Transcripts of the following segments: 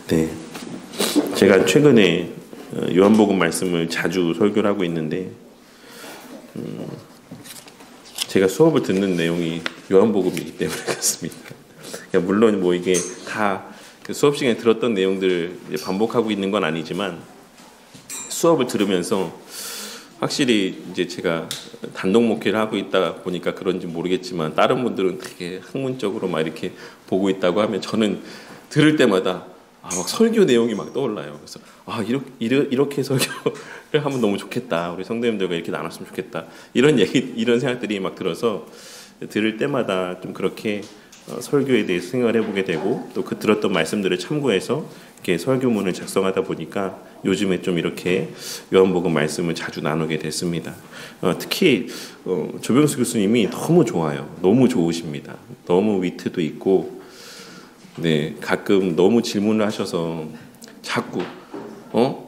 네, 제가 최근에 요한복음 말씀을 자주 설교를 하고 있는데 제가 수업을 듣는 내용이 요한복음이기 때문에 그렇습니다. 그러니까 물론 뭐 이게 다 그 수업 시간에 들었던 내용들을 이제 반복하고 있는 건 아니지만 수업을 들으면서 확실히 이제 제가 단독 목회를 하고 있다 보니까 그런지 모르겠지만 다른 분들은 되게 학문적으로 막 이렇게 보고 있다고 하면 저는 들을 때마다 막 설교 내용이 막 떠올라요. 그래서 이렇게 설교를 하면 너무 좋겠다. 우리 성도님들과 이렇게 나눴으면 좋겠다. 이런 생각들이 막 들어서 들을 때마다 좀 그렇게 설교에 대해서 생각을 해보게 되고 또 그 들었던 말씀들을 참고해서 이렇게 설교문을 작성하다 보니까 요즘에 좀 이렇게 요한복음 말씀을 자주 나누게 됐습니다. 특히 조병수 교수님이 너무 좋아요. 너무 좋으십니다. 너무 위트도 있고 네, 가끔 너무 질문을 하셔서 자꾸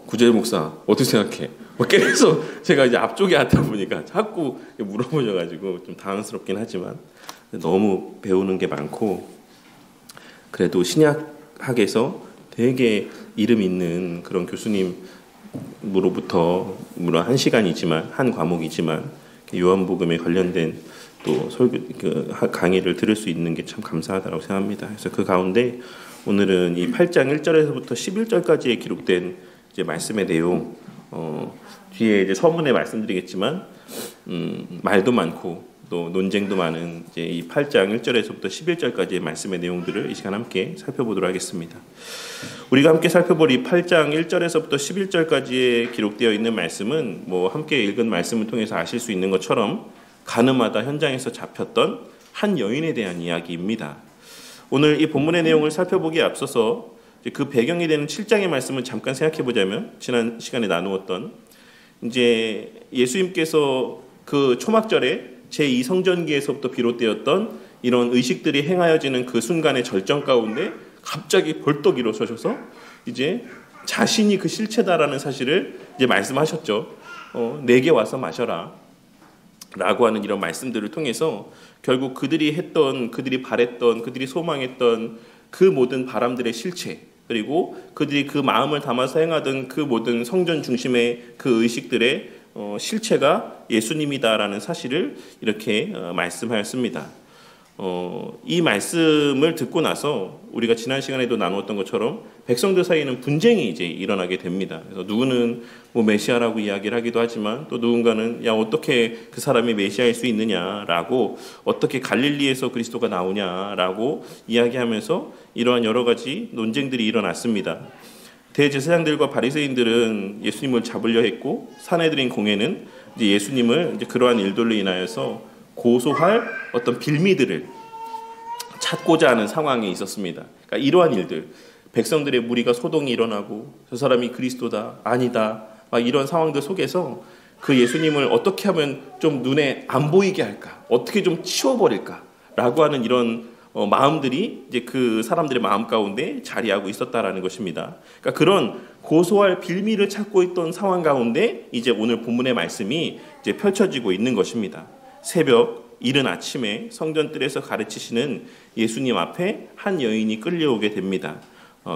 구제일 목사 어떻게 생각해? 계속 제가 이제 앞쪽에 앉다 보니까 자꾸 물어보셔가지고 좀 당황스럽긴 하지만 너무 배우는 게 많고 그래도 신약학에서 되게 이름 있는 그런 교수님으로부터 물론 한 시간이지만 한 과목이지만 요한복음에 관련된 또 설교 강의를 들을 수 있는 게 참 감사하다고 생각합니다. 그래서 그 가운데 오늘은 이 8장 1절에서부터 11절까지에 기록된 이제 말씀의 내용 뒤에 이제 서문에 말씀드리겠지만 말도 많고 또 논쟁도 많은 이제 이 8장 1절에서부터 11절까지의 말씀의 내용들을 이 시간 함께 살펴보도록 하겠습니다. 우리가 함께 살펴볼 이 8장 1절에서부터 11절까지에 기록되어 있는 말씀은 뭐 함께 읽은 말씀을 통해서 아실 수 있는 것처럼 가늠하다 현장에서 잡혔던 한 여인에 대한 이야기입니다. 오늘 이 본문의 내용을 살펴보기에 앞서서 그 배경이 되는 7장의 말씀을 잠깐 생각해 보자면 지난 시간에 나누었던 이제 예수님께서 그 초막절에 제2성전기에서부터 비롯되었던 이런 의식들이 행하여지는 그 순간의 절정 가운데 갑자기 벌떡 일어서셔서 이제 자신이 그 실체다라는 사실을 이제 말씀하셨죠. 내게 와서 마셔라 라고 하는 이런 말씀들을 통해서 결국 그들이 했던, 그들이 바랬던, 그들이 소망했던 그 모든 바람들의 실체 그리고 그들이 그 마음을 담아서 행하던 그 모든 성전 중심의 그 의식들의 실체가 예수님이다라는 사실을 이렇게 말씀하였습니다. 이 말씀을 듣고 나서 우리가 지난 시간에도 나누었던 것처럼 백성들 사이에는 분쟁이 이제 일어나게 됩니다. 그래서 누구는 뭐 메시아라고 이야기를 하기도 하지만 또 누군가는 야 어떻게 그 사람이 메시아일 수 있느냐라고 어떻게 갈릴리에서 그리스도가 나오냐라고 이야기하면서 이러한 여러 가지 논쟁들이 일어났습니다. 대제사장들과 바리새인들은 예수님을 잡으려 했고 사내들인 공회는 이제 예수님을 이제 그러한 일들로 인하여서 고소할 어떤 빌미들을 찾고자 하는 상황에 있었습니다. 그러니까 이러한 일들, 백성들의 무리가 소동이 일어나고 저 사람이 그리스도다, 아니다, 막 이런 상황들 속에서 그 예수님을 어떻게 하면 좀 눈에 안 보이게 할까, 어떻게 좀 치워버릴까라고 하는 이런 마음들이 이제 그 사람들의 마음 가운데 자리하고 있었다라는 것입니다. 그러니까 그런 고소할 빌미를 찾고 있던 상황 가운데 이제 오늘 본문의 말씀이 이제 펼쳐지고 있는 것입니다. 새벽 이른 아침에 성전뜰에서 가르치시는 예수님 앞에 한 여인이 끌려오게 됩니다.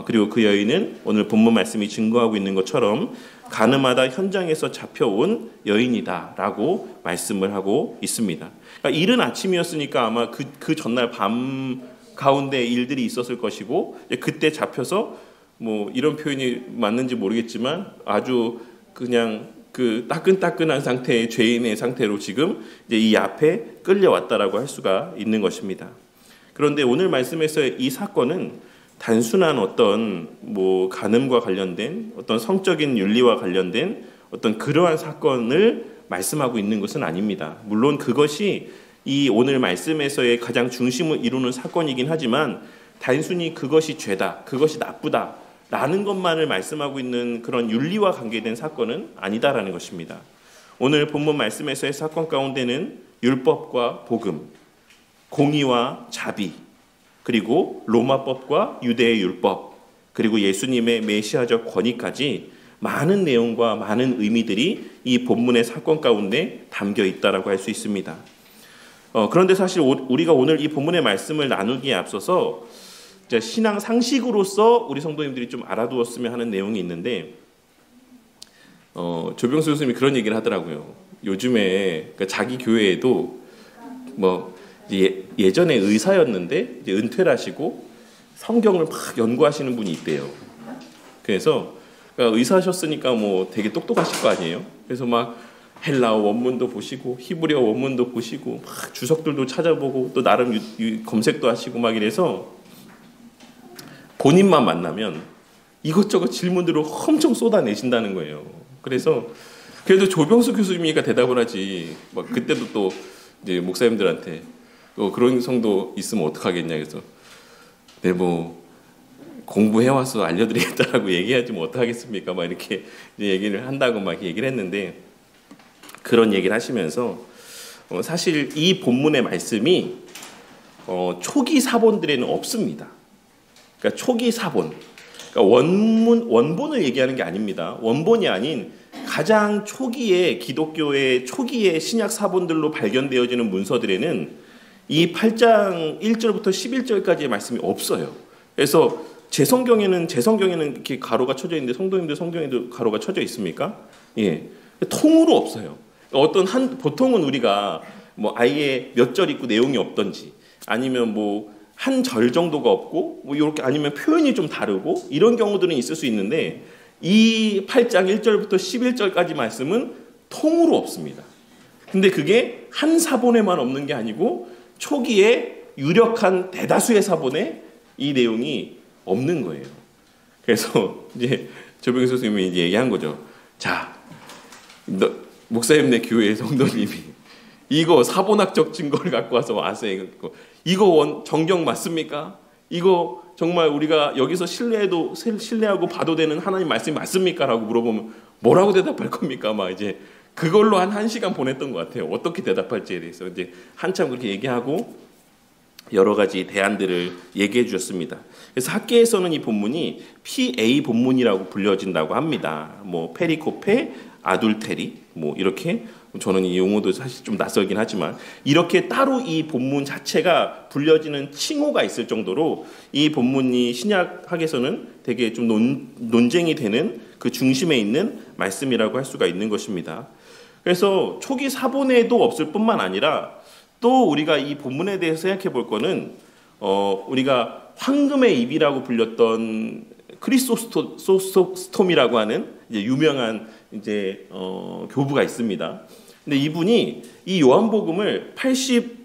그리고 그 여인은 오늘 본문 말씀이 증거하고 있는 것처럼 가늠하다 현장에서 잡혀온 여인이다라고 말씀을 하고 있습니다. 그러니까 이른 아침이었으니까 아마 그 전날 밤 가운데 일들이 있었을 것이고 그때 잡혀서 뭐 이런 표현이 맞는지 모르겠지만 아주 그냥 그 따끈따끈한 상태의 죄인의 상태로 지금 이제 이 앞에 끌려왔다라고 할 수가 있는 것입니다. 그런데 오늘 말씀에서 이 사건은 단순한 어떤 뭐 간음과 관련된 어떤 성적인 윤리와 관련된 어떤 그러한 사건을 말씀하고 있는 것은 아닙니다. 물론 그것이 이 오늘 말씀에서의 가장 중심을 이루는 사건이긴 하지만 단순히 그것이 죄다, 그것이 나쁘다 라는 것만을 말씀하고 있는 그런 윤리와 관계된 사건은 아니다라는 것입니다. 오늘 본문 말씀에서의 사건 가운데는 율법과 복음, 공의와 자비, 그리고 로마법과 유대의 율법, 그리고 예수님의 메시아적 권위까지 많은 내용과 많은 의미들이 이 본문의 사건 가운데 담겨 있다라고 할 수 있습니다. 그런데 사실 우리가 오늘 이 본문의 말씀을 나누기에 앞서서 신앙 상식으로서 우리 성도님들이 좀 알아두었으면 하는 내용이 있는데 조병수 교수님이 그런 얘기를 하더라고요. 요즘에 그러니까 자기 교회에도 뭐 예전에 의사였는데 이제 은퇴를 하시고 성경을 막 연구하시는 분이 있대요. 그래서 그러니까 의사하셨으니까 뭐 되게 똑똑하실 거 아니에요. 그래서 막 헬라어 원문도 보시고 히브리어 원문도 보시고 막 주석들도 찾아보고 또 나름 검색도 하시고 막 이래서 본인만 만나면 이것저것 질문들을 엄청 쏟아내신다는 거예요. 그래서 그래도 조병수 교수님이니까 대답을 하지. 막 그때도 또 이제 목사님들한테 그런 성도 있으면 어떡하겠냐 그래서 네 뭐 공부해와서 알려드리겠다라고 얘기하지 뭐 어떡하겠습니까? 막 이렇게 얘기를 한다고 막 얘기를 했는데 그런 얘기를 하시면서 사실 이 본문의 말씀이 초기 사본들에는 없습니다. 그러니까 초기 사본, 그러니까 원본을 얘기하는 게 아닙니다. 원본이 아닌 가장 초기에 기독교의 초기의 신약 사본들로 발견되어지는 문서들에는 이 8장 1절부터 11절까지의 말씀이 없어요. 그래서 제 성경에는 이렇게 가로가 쳐져 있는데 성도님들 성경에도 가로가 쳐져 있습니까? 예, 통으로 없어요. 보통은 우리가 뭐 아예 몇 절 있고 내용이 없던지 아니면 뭐 한 절 정도가 없고 뭐 이렇게 아니면 표현이 좀 다르고 이런 경우들은 있을 수 있는데 이 8장 1절부터 11절까지 말씀은 통으로 없습니다. 근데 그게 한 사본에만 없는 게 아니고 초기에 유력한 대다수의 사본에 이 내용이 없는 거예요. 그래서 이제 조병수 선생님이 이제 얘기한 거죠. 자, 목사님네 교회 성도님이 이거 사본학적 증거를 갖고 와서 아세요. 이거 정경 맞습니까? 이거 정말 우리가 여기서 신뢰하고 봐도 되는 하나님 말씀이 맞습니까? 라고 물어보면 뭐라고 대답할 겁니까? 막 이제 그걸로 한 1시간 보냈던 것 같아요. 어떻게 대답할지에 대해서 이제 한참 그렇게 얘기하고 여러 가지 대안들을 얘기해 주셨습니다. 그래서 학계에서는 이 본문이 PA 본문이라고 불려진다고 합니다. 뭐 페리코페, 아둘테리 뭐 이렇게 저는 이 용어도 사실 좀 낯설긴 하지만 이렇게 따로 이 본문 자체가 불려지는 칭호가 있을 정도로 이 본문이 신약학에서는 되게 좀 논쟁이 되는 그 중심에 있는 말씀이라고 할 수가 있는 것입니다. 그래서 초기 사본에도 없을 뿐만 아니라 또 우리가 이 본문에 대해서 생각해 볼 거는 우리가 황금의 입이라고 불렸던 크리소스톰이라고 하는 이제 유명한 이제 교부가 있습니다. 근데 이분이 이 요한복음을 80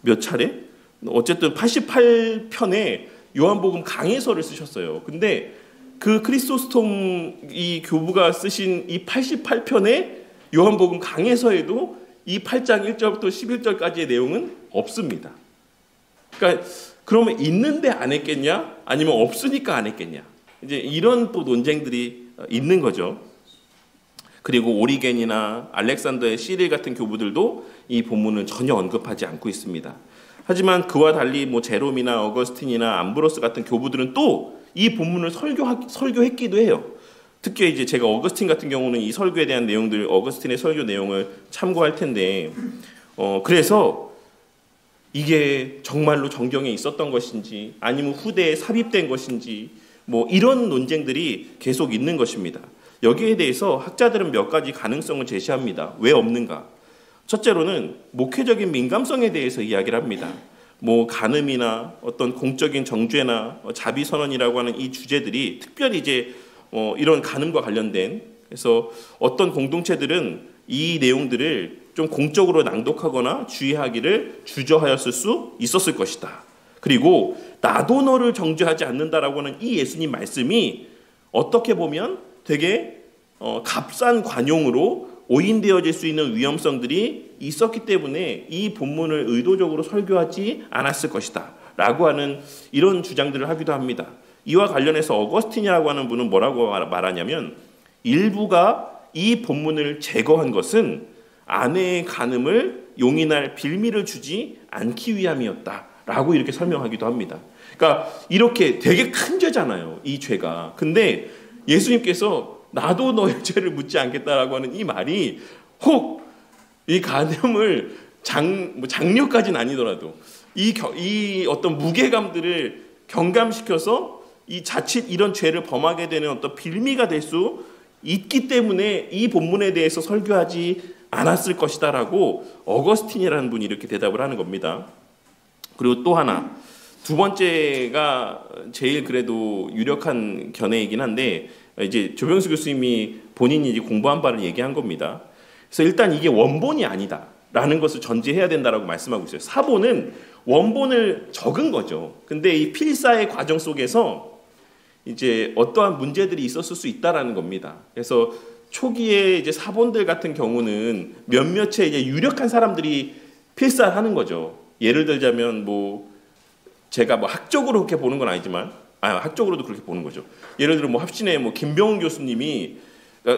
몇 차례? 어쨌든 88편의 요한복음 강해서를 쓰셨어요. 근데 그 크리소스톰 이 교부가 쓰신 이 88편의 요한복음 강해서에도 이 8장 1절부터 11절까지의 내용은 없습니다. 그러니까 그러면 있는데 안 했겠냐? 아니면 없으니까 안 했겠냐? 이제 이런 또 논쟁들이 있는 거죠. 그리고 오리겐이나 알렉산더의 시릴 같은 교부들도 이 본문을 전혀 언급하지 않고 있습니다. 하지만 그와 달리 뭐 제롬이나 어거스틴이나 암브로스 같은 교부들은 또 이 본문을 설교했기도 해요. 특히 이제 제가 어거스틴 같은 경우는 이 설교에 대한 내용들, 어거스틴의 설교 내용을 참고할 텐데, 그래서 이게 정말로 정경에 있었던 것인지, 아니면 후대에 삽입된 것인지, 뭐 이런 논쟁들이 계속 있는 것입니다. 여기에 대해서 학자들은 몇 가지 가능성을 제시합니다. 왜 없는가? 첫째로는 목회적인 민감성에 대해서 이야기를 합니다. 뭐 간음이나 어떤 공적인 정죄나 자비선언이라고 하는 이 주제들이 특별히 이제 이런 간음과 관련된, 그래서 어떤 공동체들은 이 내용들을 좀 공적으로 낭독하거나 주의하기를 주저하였을 수 있었을 것이다. 그리고 나도 너를 정죄하지 않는다라고 하는 이 예수님 말씀이 어떻게 보면 되게 값싼 관용으로 오인되어질 수 있는 위험성들이 있었기 때문에 이 본문을 의도적으로 설교하지 않았을 것이다 라고 하는 이런 주장들을 하기도 합니다. 이와 관련해서 어거스틴이라고 하는 분은 뭐라고 말하냐면, 일부가 이 본문을 제거한 것은 아내의 간음을 용인할 빌미를 주지 않기 위함이었다라고 이렇게 설명하기도 합니다. 그러니까 이렇게 되게 큰 죄잖아요, 이 죄가. 근데 예수님께서 나도 너의 죄를 묻지 않겠다라고 하는 이 말이 혹 이 간음을 장려까지는 아니더라도 이 어떤 무게감들을 경감시켜서 이 자칫 이런 죄를 범하게 되는 어떤 빌미가 될 수 있기 때문에 이 본문에 대해서 설교하지 않았을 것이다라고 어거스틴이라는 분이 이렇게 대답을 하는 겁니다. 그리고 또 하나, 두 번째가 제일 그래도 유력한 견해이긴 한데, 이제 조병수 교수님이 본인이 이제 공부한 바를 얘기한 겁니다. 그래서 일단 이게 원본이 아니다라는 것을 전제해야 된다라고 말씀하고 있어요. 사본은 원본을 적은 거죠. 근데 이 필사의 과정 속에서 이제 어떠한 문제들이 있었을 수 있다라는 겁니다. 그래서 초기에 이제 사본들 같은 경우는 몇몇의 이제 유력한 사람들이 필사를 하는 거죠. 예를 들자면 뭐 제가 뭐 학적으로 그렇게 보는 건 아니지만, 학적으로도 그렇게 보는 거죠. 예를 들어 뭐 합신의 뭐 김병훈 교수님이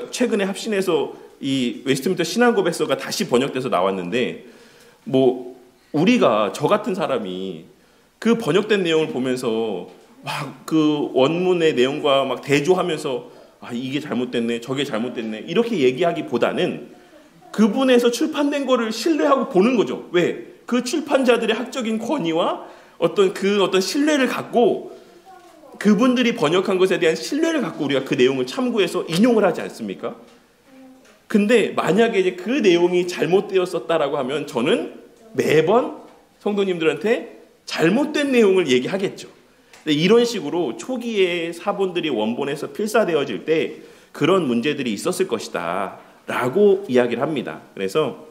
최근에 합신에서 이 웨스트민스터 신앙고백서가 다시 번역돼서 나왔는데, 뭐 우리가 저 같은 사람이 그 번역된 내용을 보면서 막 그 원문의 내용과 막 대조하면서 이게 잘못됐네, 저게 잘못됐네 이렇게 얘기하기보다는 그분에서 출판된 거를 신뢰하고 보는 거죠. 왜? 그 출판자들의 학적인 권위와 어떤 신뢰를 갖고, 그분들이 번역한 것에 대한 신뢰를 갖고 우리가 그 내용을 참고해서 인용을 하지 않습니까? 근데 만약에 이제 그 내용이 잘못되었었다라고 하면 저는 매번 성도님들한테 잘못된 내용을 얘기하겠죠. 이런 식으로 초기에 사본들이 원본에서 필사되어질 때 그런 문제들이 있었을 것이다 라고 이야기를 합니다. 그래서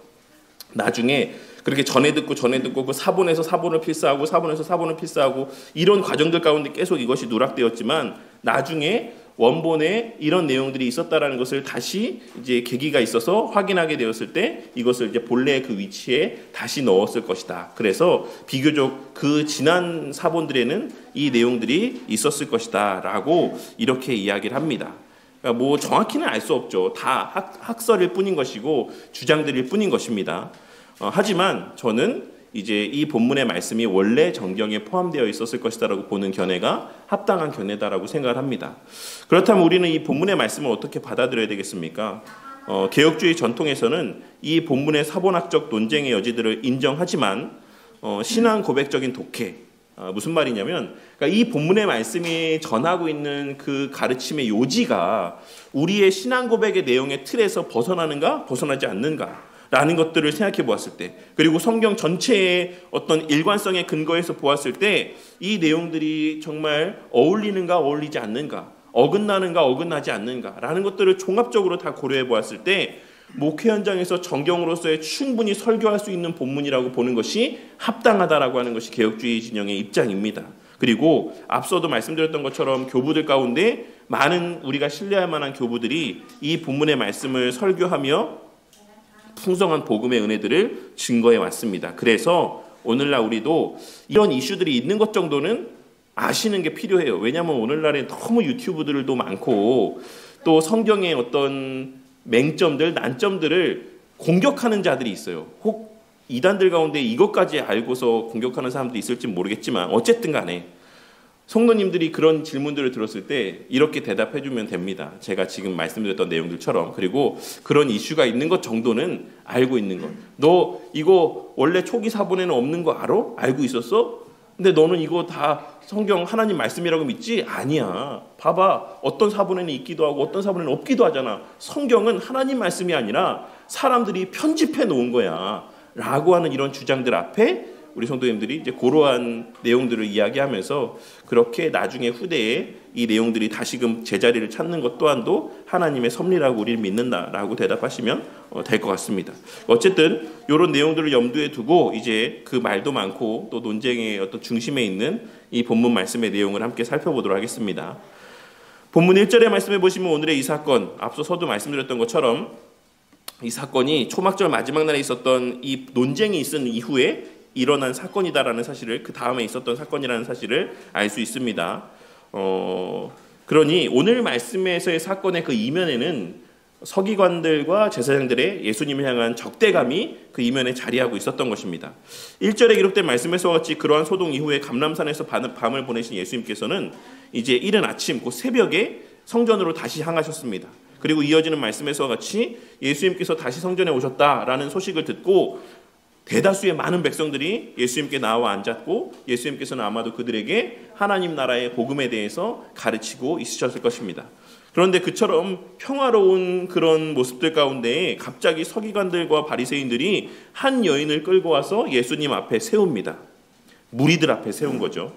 나중에 그렇게 전에 듣고 그 사본에서 사본을 필사하고 사본에서 사본을 필사하고 이런 과정들 가운데 계속 이것이 누락되었지만, 나중에 원본에 이런 내용들이 있었다라는 것을 다시 이제 계기가 있어서 확인하게 되었을 때 이것을 이제 본래의 그 위치에 다시 넣었을 것이다. 그래서 비교적 그 지난 사본들에는 이 내용들이 있었을 것이다라고 이렇게 이야기를 합니다. 그러니까 뭐 정확히는 알 수 없죠. 다 학설일 뿐인 것이고 주장들일 뿐인 것입니다. 하지만 저는 이제 이 본문의 말씀이 원래 정경에 포함되어 있었을 것이다라고 보는 견해가 합당한 견해다라고 생각을 합니다. 그렇다면 우리는 이 본문의 말씀을 어떻게 받아들여야 되겠습니까? 개혁주의 전통에서는 이 본문의 사본학적 논쟁의 여지들을 인정하지만 신앙 고백적인 독해, 무슨 말이냐면, 그러니까 이 본문의 말씀이 전하고 있는 그 가르침의 요지가 우리의 신앙 고백의 내용의 틀에서 벗어나는가 벗어나지 않는가 라는 것들을 생각해 보았을 때, 그리고 성경 전체의 어떤 일관성의 근거에서 보았을 때 이 내용들이 정말 어울리는가 어울리지 않는가, 어긋나는가 어긋나지 않는가 라는 것들을 종합적으로 다 고려해 보았을 때 목회 현장에서 정경으로서의 충분히 설교할 수 있는 본문이라고 보는 것이 합당하다라고 하는 것이 개혁주의 진영의 입장입니다. 그리고 앞서도 말씀드렸던 것처럼 교부들 가운데 많은 우리가 신뢰할 만한 교부들이 이 본문의 말씀을 설교하며 풍성한 복음의 은혜들을 증거해 왔습니다. 그래서 오늘날 우리도 이런 이슈들이 있는 것 정도는 아시는 게 필요해요. 왜냐하면 오늘날에 너무 유튜브들도 많고 또 성경의 어떤 맹점들, 난점들을 공격하는 자들이 있어요. 혹 이단들 가운데 이것까지 알고서 공격하는 사람도 있을지 모르겠지만 어쨌든 간에 성도님들이 그런 질문들을 들었을 때 이렇게 대답해 주면 됩니다. 제가 지금 말씀드렸던 내용들처럼. 그리고 그런 이슈가 있는 것 정도는 알고 있는 것. 너 이거 원래 초기 사본에는 없는 거 알아? 알고 있었어? 근데 너는 이거 다 성경 하나님 말씀이라고 믿지? 아니야. 봐봐. 어떤 사본에는 있기도 하고 어떤 사본에는 없기도 하잖아. 성경은 하나님 말씀이 아니라 사람들이 편집해 놓은 거야. 라고 하는 이런 주장들 앞에 우리 성도님들이 이제 그러한 내용들을 이야기하면서 그렇게 나중에 후대에 이 내용들이 다시금 제자리를 찾는 것 또한도 하나님의 섭리라고 우리를 믿는다라고 대답하시면 될 것 같습니다. 어쨌든 이런 내용들을 염두에 두고 이제 그 말도 많고 또 논쟁의 어떤 중심에 있는 이 본문 말씀의 내용을 함께 살펴보도록 하겠습니다. 본문 1절에 말씀해 보시면 오늘의 이 사건, 앞서서도 말씀드렸던 것처럼 이 사건이 초막절 마지막 날에 있었던 이 논쟁이 있은 이후에 일어난 사건이다라는 사실을, 그 다음에 있었던 사건이라는 사실을 알 수 있습니다. 그러니 오늘 말씀에서의 사건의 그 이면에는 서기관들과 제사장들의 예수님을 향한 적대감이 그 이면에 자리하고 있었던 것입니다. 1절에 기록된 말씀에서와 같이 그러한 소동 이후에 감람산에서 밤을 보내신 예수님께서는 이제 이른 아침 곧 새벽에 성전으로 다시 향하셨습니다. 그리고 이어지는 말씀에서와 같이 예수님께서 다시 성전에 오셨다라는 소식을 듣고 대다수의 많은 백성들이 예수님께 나와 앉았고 예수님께서는 아마도 그들에게 하나님 나라의 복음에 대해서 가르치고 있으셨을 것입니다. 그런데 그처럼 평화로운 그런 모습들 가운데 갑자기 서기관들과 바리새인들이 한 여인을 끌고 와서 예수님 앞에 세웁니다. 무리들 앞에 세운 거죠.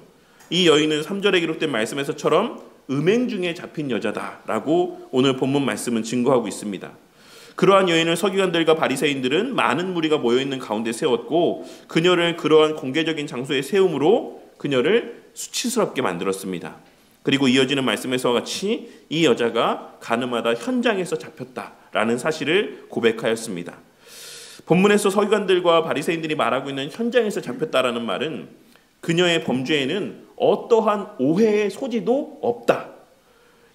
이 여인은 3절에 기록된 말씀에서처럼 음행 중에 잡힌 여자다라고 오늘 본문 말씀은 증거하고 있습니다. 그러한 여인을 서기관들과 바리새인들은 많은 무리가 모여있는 가운데 세웠고 그녀를 그러한 공개적인 장소에 세움으로 그녀를 수치스럽게 만들었습니다. 그리고 이어지는 말씀에서와 같이 이 여자가 가늠하다 현장에서 잡혔다라는 사실을 고백하였습니다. 본문에서 서기관들과 바리새인들이 말하고 있는 현장에서 잡혔다라는 말은 그녀의 범죄에는 어떠한 오해의 소지도 없다.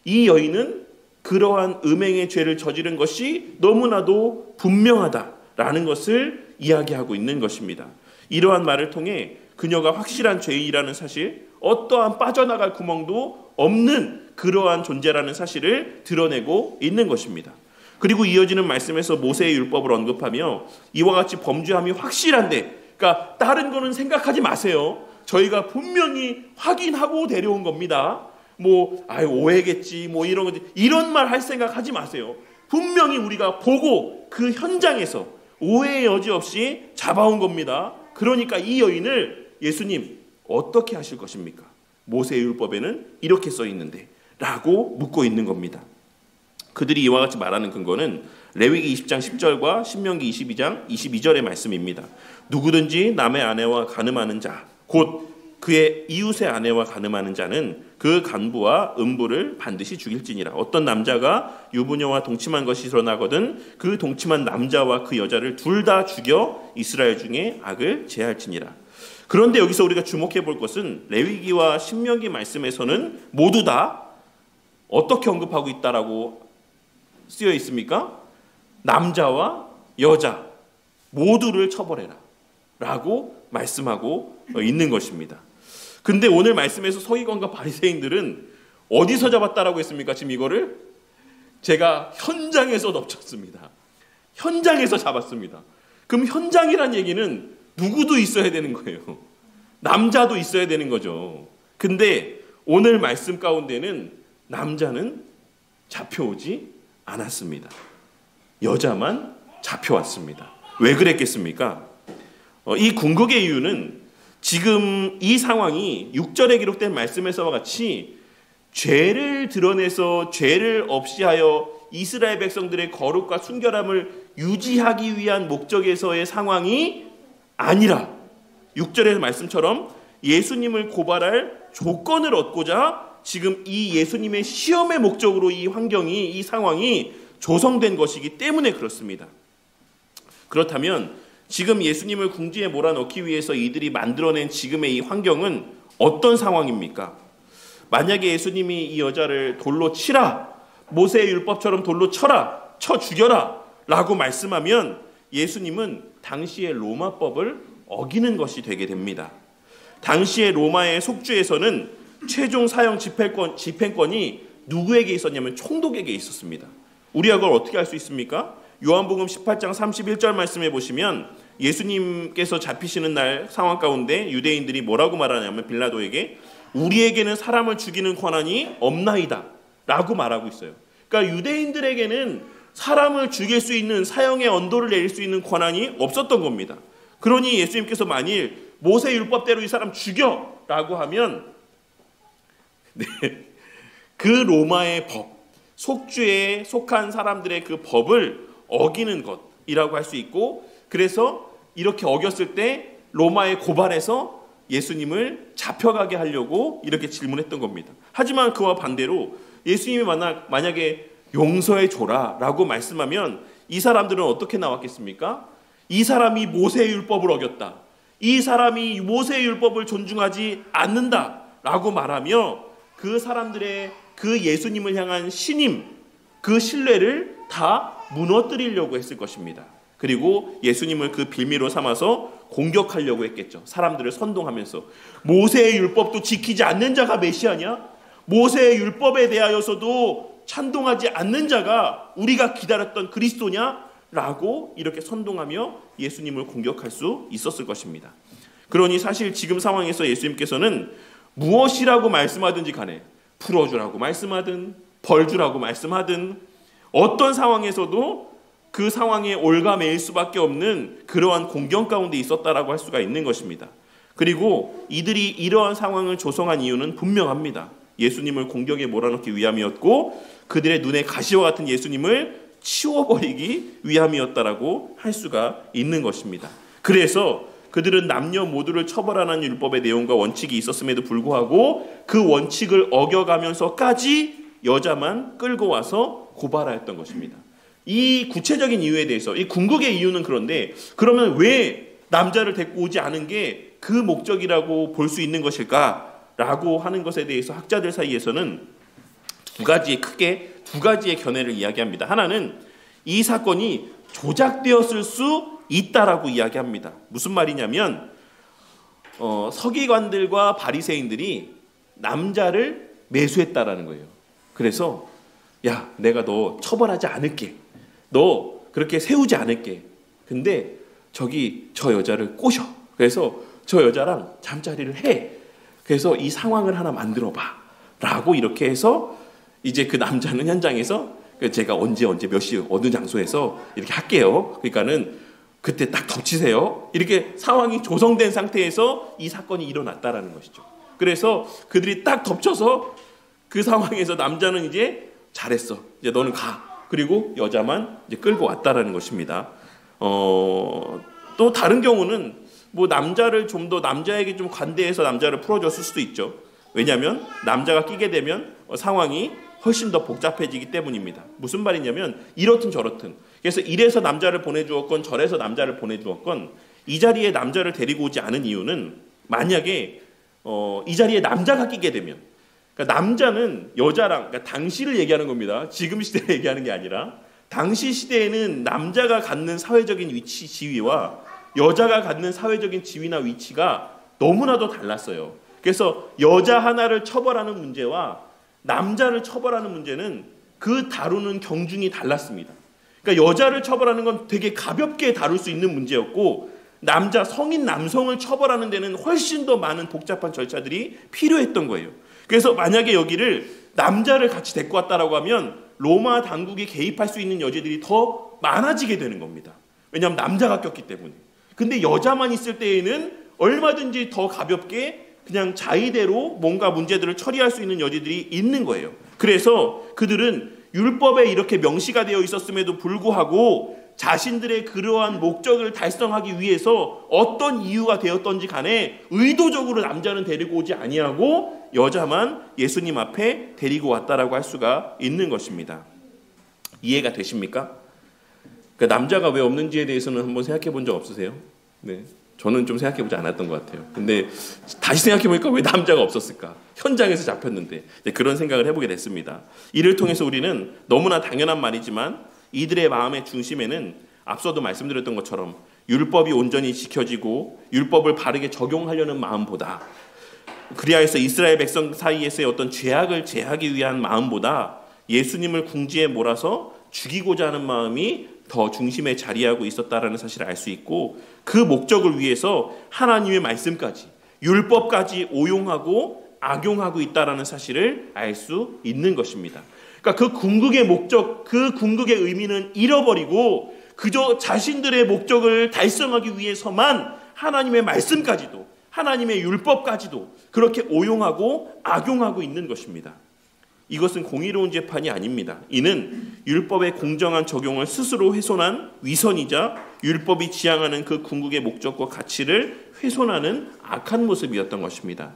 이 여인은 그러한 음행의 죄를 저지른 것이 너무나도 분명하다라는 것을 이야기하고 있는 것입니다. 이러한 말을 통해 그녀가 확실한 죄인이라는 사실, 어떠한 빠져나갈 구멍도 없는 그러한 존재라는 사실을 드러내고 있는 것입니다. 그리고 이어지는 말씀에서 모세의 율법을 언급하며 이와 같이 범죄함이 확실한데, 그러니까 다른 거는 생각하지 마세요. 저희가 분명히 확인하고 데려온 겁니다. 오해겠지, 이런 거지. 이런 말 할 생각 하지 마세요. 분명히 우리가 보고 그 현장에서 오해의 여지 없이 잡아온 겁니다. 그러니까 이 여인을 예수님 어떻게 하실 것입니까? 모세의 율법에는 이렇게 써 있는데 라고 묻고 있는 겁니다. 그들이 이와 같이 말하는 근거는 레위기 20장 10절과 신명기 22장 22절의 말씀입니다. 누구든지 남의 아내와 간음하는 자, 곧 그의 이웃의 아내와 간음하는 자는 그 간부와 음부를 반드시 죽일지니라. 어떤 남자가 유부녀와 동침한 것이 일어나거든 그 동침한 남자와 그 여자를 둘 다 죽여 이스라엘 중에 악을 제할지니라. 그런데 여기서 우리가 주목해 볼 것은 레위기와 신명기 말씀에서는 모두 다 어떻게 언급하고 있다라고 쓰여 있습니까? 남자와 여자 모두를 처벌해라 라고 말씀하고 있는 것입니다. 근데 오늘 말씀에서 서기관과 바리새인들은 어디서 잡았다라고 했습니까? 지금 이거를 제가 현장에서 덮쳤습니다. 현장에서 잡았습니다. 그럼 현장이란 얘기는 누구도 있어야 되는 거예요. 남자도 있어야 되는 거죠. 근데 오늘 말씀 가운데는 남자는 잡혀오지 않았습니다. 여자만 잡혀왔습니다. 왜 그랬겠습니까? 이 궁극의 이유는 지금 이 상황이 6절에 기록된 말씀에서와 같이 죄를 드러내서 죄를 없이 하여 이스라엘 백성들의 거룩과 순결함을 유지하기 위한 목적에서의 상황이 아니라 6절의 말씀처럼 예수님을 고발할 조건을 얻고자 지금 이 예수님의 시험의 목적으로 이 환경이, 이 상황이 조성된 것이기 때문에 그렇습니다. 그렇다면 지금 예수님을 궁지에 몰아넣기 위해서 이들이 만들어낸 지금의 이 환경은 어떤 상황입니까? 만약에 예수님이 이 여자를 돌로 치라, 모세의 율법처럼 돌로 쳐라, 쳐 죽여라 라고 말씀하면 예수님은 당시의 로마법을 어기는 것이 되게 됩니다. 당시의 로마의 속주에서는 최종 사형 집행권이 누구에게 있었냐면 총독에게 있었습니다. 우리가 그걸 어떻게 알 수 있습니까? 요한복음 18장 31절 말씀해 보시면 예수님께서 잡히시는 날 상황 가운데 유대인들이 뭐라고 말하냐면 빌라도에게 우리에게는 사람을 죽이는 권한이 없나이다 라고 말하고 있어요. 그러니까 유대인들에게는 사람을 죽일 수 있는 사형의 언도를 내릴 수 있는 권한이 없었던 겁니다. 그러니 예수님께서 만일 모세 율법대로 이 사람 죽여 라고 하면 그 로마의 법, 속주에 속한 사람들의 그 법을 어기는 것이라고 할 수 있고, 그래서 이렇게 어겼을 때 로마에 고발해서 예수님을 잡혀가게 하려고 이렇게 질문했던 겁니다. 하지만 그와 반대로 예수님이 만약에 용서해 줘라 라고 말씀하면 이 사람들은 어떻게 나왔겠습니까? 이 사람이 모세의 율법을 어겼다, 이 사람이 모세의 율법을 존중하지 않는다 라고 말하며 그 사람들의 그 예수님을 향한 신임, 그 신뢰를 다 무너뜨리려고 했을 것입니다. 그리고 예수님을 그 빌미로 삼아서 공격하려고 했겠죠. 사람들을 선동하면서 모세의 율법도 지키지 않는 자가 메시아냐? 모세의 율법에 대하여서도 찬동하지 않는 자가 우리가 기다렸던 그리스도냐? 라고 이렇게 선동하며 예수님을 공격할 수 있었을 것입니다. 그러니 사실 지금 상황에서 예수님께서는 무엇이라고 말씀하든지 간에, 풀어주라고 말씀하든 벌주라고 말씀하든 어떤 상황에서도 그 상황에 올가매일 수밖에 없는 그러한 공경 가운데 있었다라고 할 수가 있는 것입니다. 그리고 이들이 이러한 상황을 조성한 이유는 분명합니다. 예수님을 공격에 몰아넣기 위함이었고 그들의 눈에 가시와 같은 예수님을 치워버리기 위함이었다라고 할 수가 있는 것입니다. 그래서 그들은 남녀 모두를 처벌하는 율법의 내용과 원칙이 있었음에도 불구하고 그 원칙을 어겨가면서까지 여자만 끌고 와서 고발하였던 것입니다. 이 구체적인 이유에 대해서, 이 궁극의 이유는 그런데 그러면 왜 남자를 데리고 오지 않은 게 그 목적이라고 볼 수 있는 것일까라고 하는 것에 대해서 학자들 사이에서는 크게 두 가지의 견해를 이야기합니다. 하나는 이 사건이 조작되었을 수 있다라고 이야기합니다. 무슨 말이냐면 서기관들과 바리새인들이 남자를 매수했다라는 거예요. 그래서 야, 내가 너 처벌하지 않을게. 너 그렇게 세우지 않을게. 근데 저기 저 여자를 꼬셔. 그래서 저 여자랑 잠자리를 해. 그래서 이 상황을 하나 만들어 봐. 라고 이렇게 해서 이제 그 남자는 현장에서 제가 언제 몇 시 어느 장소에서 이렇게 할게요. 그러니까는 그때 딱 덮치세요. 이렇게 상황이 조성된 상태에서 이 사건이 일어났다라는 것이죠. 그래서 그들이 딱 덮쳐서 그 상황에서 남자는 이제 잘했어. 이제 너는 가. 그리고 여자만 이제 끌고 왔다라는 것입니다. 또 다른 경우는 뭐 남자를 좀 더 남자에게 좀 관대해서 남자를 풀어줬을 수도 있죠. 왜냐하면 남자가 끼게 되면 상황이 훨씬 더 복잡해지기 때문입니다. 무슨 말이냐면 이렇든 저렇든. 그래서 이래서 남자를 보내주었건 저래서 남자를 보내주었건 이 자리에 남자를 데리고 오지 않은 이유는 만약에 이 자리에 남자가 끼게 되면, 그러니까 남자는 여자랑, 그러니까 당시를 얘기하는 겁니다. 지금 시대를 얘기하는 게 아니라 당시 시대에는 남자가 갖는 사회적인 위치, 지위와 여자가 갖는 사회적인 지위나 위치가 너무나도 달랐어요. 그래서 여자 하나를 처벌하는 문제와 남자를 처벌하는 문제는 그 다루는 경중이 달랐습니다. 그러니까 여자를 처벌하는 건 되게 가볍게 다룰 수 있는 문제였고 성인 남성을 처벌하는 데는 훨씬 더 많은 복잡한 절차들이 필요했던 거예요. 그래서 만약에 여기를 남자를 같이 데리고 왔다라고 하면 로마 당국이 개입할 수 있는 여지들이 더 많아지게 되는 겁니다. 왜냐하면 남자가 꼈기 때문에. 근데 여자만 있을 때에는 얼마든지 더 가볍게 그냥 자의대로 뭔가 문제들을 처리할 수 있는 여지들이 있는 거예요. 그래서 그들은 율법에 이렇게 명시가 되어 있었음에도 불구하고 자신들의 그러한 목적을 달성하기 위해서 어떤 이유가 되었던지 간에 의도적으로 남자는 데리고 오지 아니하고 여자만 예수님 앞에 데리고 왔다라고 할 수가 있는 것입니다. 이해가 되십니까? 그 남자가 왜 없는지에 대해서는 한번 생각해 본 적 없으세요? 네, 저는 좀 생각해 보지 않았던 것 같아요. 근데 다시 생각해 보니까 왜 남자가 없었을까? 현장에서 잡혔는데 그런 생각을 해보게 됐습니다. 이를 통해서 우리는 너무나 당연한 말이지만 이들의 마음의 중심에는 앞서도 말씀드렸던 것처럼 율법이 온전히 지켜지고 율법을 바르게 적용하려는 마음보다, 그리하여서 이스라엘 백성 사이에서의 어떤 죄악을 제하기 위한 마음보다 예수님을 궁지에 몰아서 죽이고자 하는 마음이 더 중심에 자리하고 있었다라는 사실을 알 수 있고, 그 목적을 위해서 하나님의 말씀까지 율법까지 오용하고 악용하고 있다라는 사실을 알 수 있는 것입니다. 그러니까 그 궁극의 목적, 그 궁극의 의미는 잃어버리고 그저 자신들의 목적을 달성하기 위해서만 하나님의 말씀까지도, 하나님의 율법까지도 그렇게 오용하고 악용하고 있는 것입니다. 이것은 공의로운 재판이 아닙니다. 이는 율법의 공정한 적용을 스스로 훼손한 위선이자 율법이 지향하는 그 궁극의 목적과 가치를 훼손하는 악한 모습이었던 것입니다.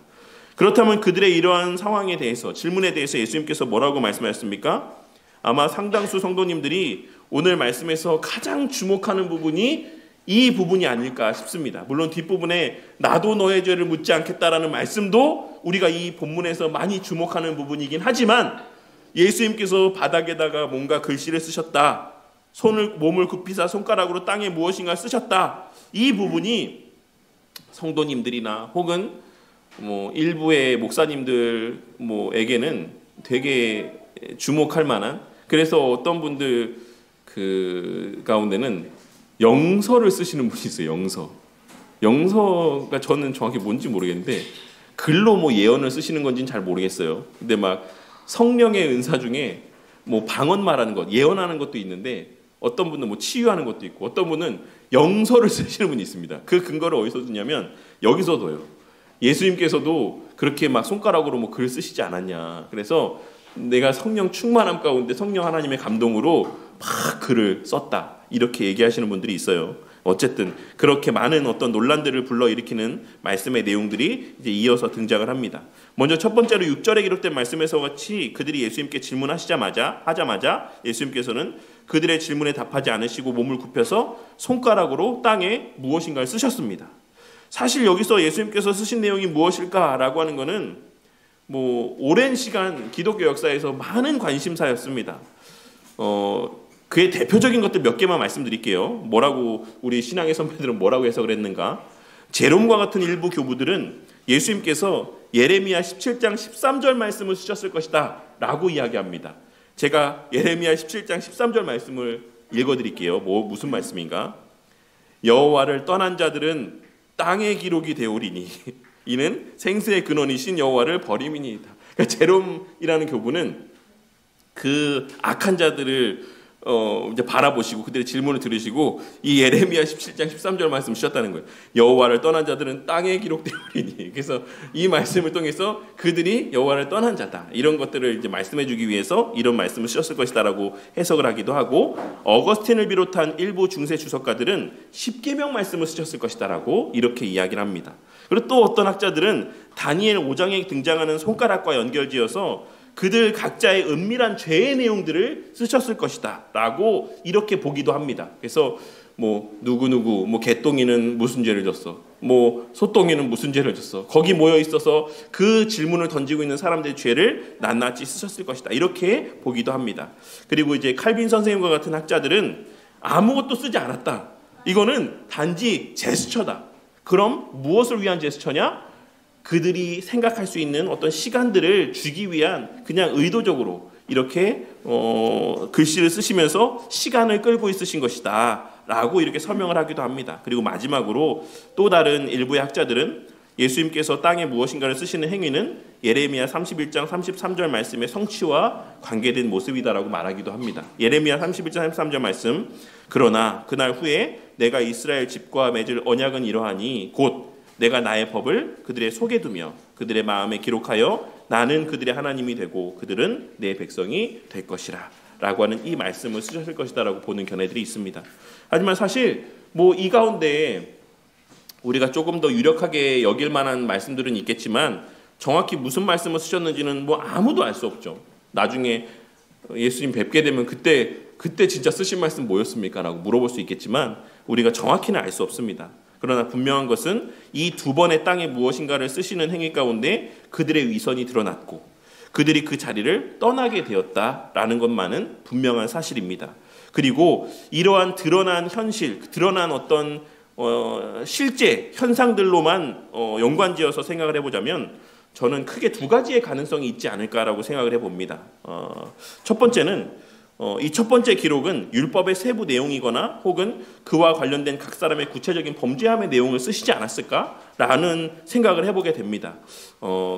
그렇다면 그들의 이러한 상황에 대해서, 질문에 대해서 예수님께서 뭐라고 말씀하셨습니까? 아마 상당수 성도님들이 오늘 말씀에서 가장 주목하는 부분이 이 부분이 아닐까 싶습니다. 물론 뒷부분에 나도 너의 죄를 묻지 않겠다라는 말씀도 우리가 이 본문에서 많이 주목하는 부분이긴 하지만, 예수님께서 바닥에다가 뭔가 글씨를 쓰셨다, 몸을 굽히사 손가락으로 땅에 무엇인가 쓰셨다, 이 부분이 성도님들이나 혹은 일부의 목사님들에게는 되게 주목할 만한, 그래서 어떤 분들 그 가운데는 영서를 쓰시는 분이 있어요. 영서가 저는 정확히 뭔지 모르겠는데 글로 뭐 예언을 쓰시는 건지는 잘 모르겠어요. 근데 막 성령의 은사 중에 뭐 방언 말하는 것, 예언하는 것도 있는데 어떤 분은 뭐 치유하는 것도 있고 어떤 분은 영서를 쓰시는 분이 있습니다. 그 근거를 어디서 주냐면 여기서 둬요. 예수님께서도 그렇게 막 손가락으로 뭐 글 쓰시지 않았냐. 그래서 내가 성령 충만함 가운데 성령 하나님의 감동으로 막 글을 썼다. 이렇게 얘기하시는 분들이 있어요. 어쨌든 그렇게 많은 어떤 논란들을 불러일으키는 말씀의 내용들이 이제 이어서 등장을 합니다. 먼저 첫 번째로 6절에 기록된 말씀에서 같이 그들이 예수님께 질문하자마자 예수님께서는 그들의 질문에 답하지 않으시고 몸을 굽혀서 손가락으로 땅에 무엇인가를 쓰셨습니다. 사실 여기서 예수님께서 쓰신 내용이 무엇일까라고 하는 것은 뭐 오랜 시간 기독교 역사에서 많은 관심사였습니다. 그의 대표적인 것들 몇 개만 말씀드릴게요. 뭐라고 우리 신앙의 선배들은 뭐라고 해석을 했는가? 제롬과 같은 일부 교부들은 예수님께서 예레미야 17장 13절 말씀을 쓰셨을 것이다 라고 이야기합니다. 제가 예레미야 17장 13절 말씀을 읽어드릴게요. 무슨 말씀인가? 여호와를 떠난 자들은 땅의 기록이 되오리니 이는 생수의 근원이신 여호와를 버림이니이다. 그러니까 제롬이라는 교부는 그 악한 자들을 이제 바라보시고 그들의 질문을 들으시고 이 예레미야 17장 13절 말씀 주셨다는 거예요. 여호와를 떠난 자들은 땅에 기록되오리니. 그래서 이 말씀을 통해서 그들이 여호와를 떠난 자다. 이런 것들을 이제 말씀해주기 위해서 이런 말씀을 쓰셨을 것이다라고 해석을 하기도 하고 어거스틴을 비롯한 일부 중세 주석가들은 십계명 말씀을 쓰셨을 것이다라고 이렇게 이야기를 합니다. 그리고 또 어떤 학자들은 다니엘 5장에 등장하는 손가락과 연결지어서 그들 각자의 은밀한 죄의 내용들을 쓰셨을 것이다 라고 이렇게 보기도 합니다. 그래서 뭐 누구누구 뭐 개똥이는 무슨 죄를 졌어, 뭐 소똥이는 무슨 죄를 졌어, 거기 모여 있어서 그 질문을 던지고 있는 사람들의 죄를 낱낱이 쓰셨을 것이다 이렇게 보기도 합니다. 그리고 이제 칼빈 선생님과 같은 학자들은 아무것도 쓰지 않았다, 이거는 단지 제스처다. 그럼 무엇을 위한 제스처냐? 그들이 생각할 수 있는 어떤 시간들을 주기 위한 그냥 의도적으로 이렇게 글씨를 쓰시면서 시간을 끌고 있으신 것이다 라고 이렇게 설명을 하기도 합니다. 그리고 마지막으로 또 다른 일부의 학자들은 예수님께서 땅에 무엇인가를 쓰시는 행위는 예레미야 31장 33절 말씀의 성취와 관계된 모습이다라고 말하기도 합니다. 예레미야 31장 33절 말씀, 그러나 그날 후에 내가 이스라엘 집과 맺을 언약은 이러하니 곧 내가 나의 법을 그들의 속에 두며 그들의 마음에 기록하여 나는 그들의 하나님이 되고 그들은 내 백성이 될 것이라 라고 하는 이 말씀을 쓰셨을 것이다 라고 보는 견해들이 있습니다. 하지만 사실 뭐 이 가운데 우리가 조금 더 유력하게 여길 만한 말씀들은 있겠지만 정확히 무슨 말씀을 쓰셨는지는 뭐 아무도 알 수 없죠. 나중에 예수님 뵙게 되면 그때 진짜 쓰신 말씀 뭐였습니까? 라고 물어볼 수 있겠지만 우리가 정확히는 알 수 없습니다. 그러나 분명한 것은 이 두 번의 땅에 무엇인가를 쓰시는 행위 가운데 그들의 위선이 드러났고 그들이 그 자리를 떠나게 되었다라는 것만은 분명한 사실입니다. 그리고 이러한 드러난 현실, 드러난 어떤 실제 현상들로만 연관지어서 생각을 해보자면 저는 크게 두 가지의 가능성이 있지 않을까라고 생각을 해봅니다. 첫 번째는 이 첫 번째 기록은 율법의 세부 내용이거나 혹은 그와 관련된 각 사람의 구체적인 범죄함의 내용을 쓰시지 않았을까라는 생각을 해보게 됩니다.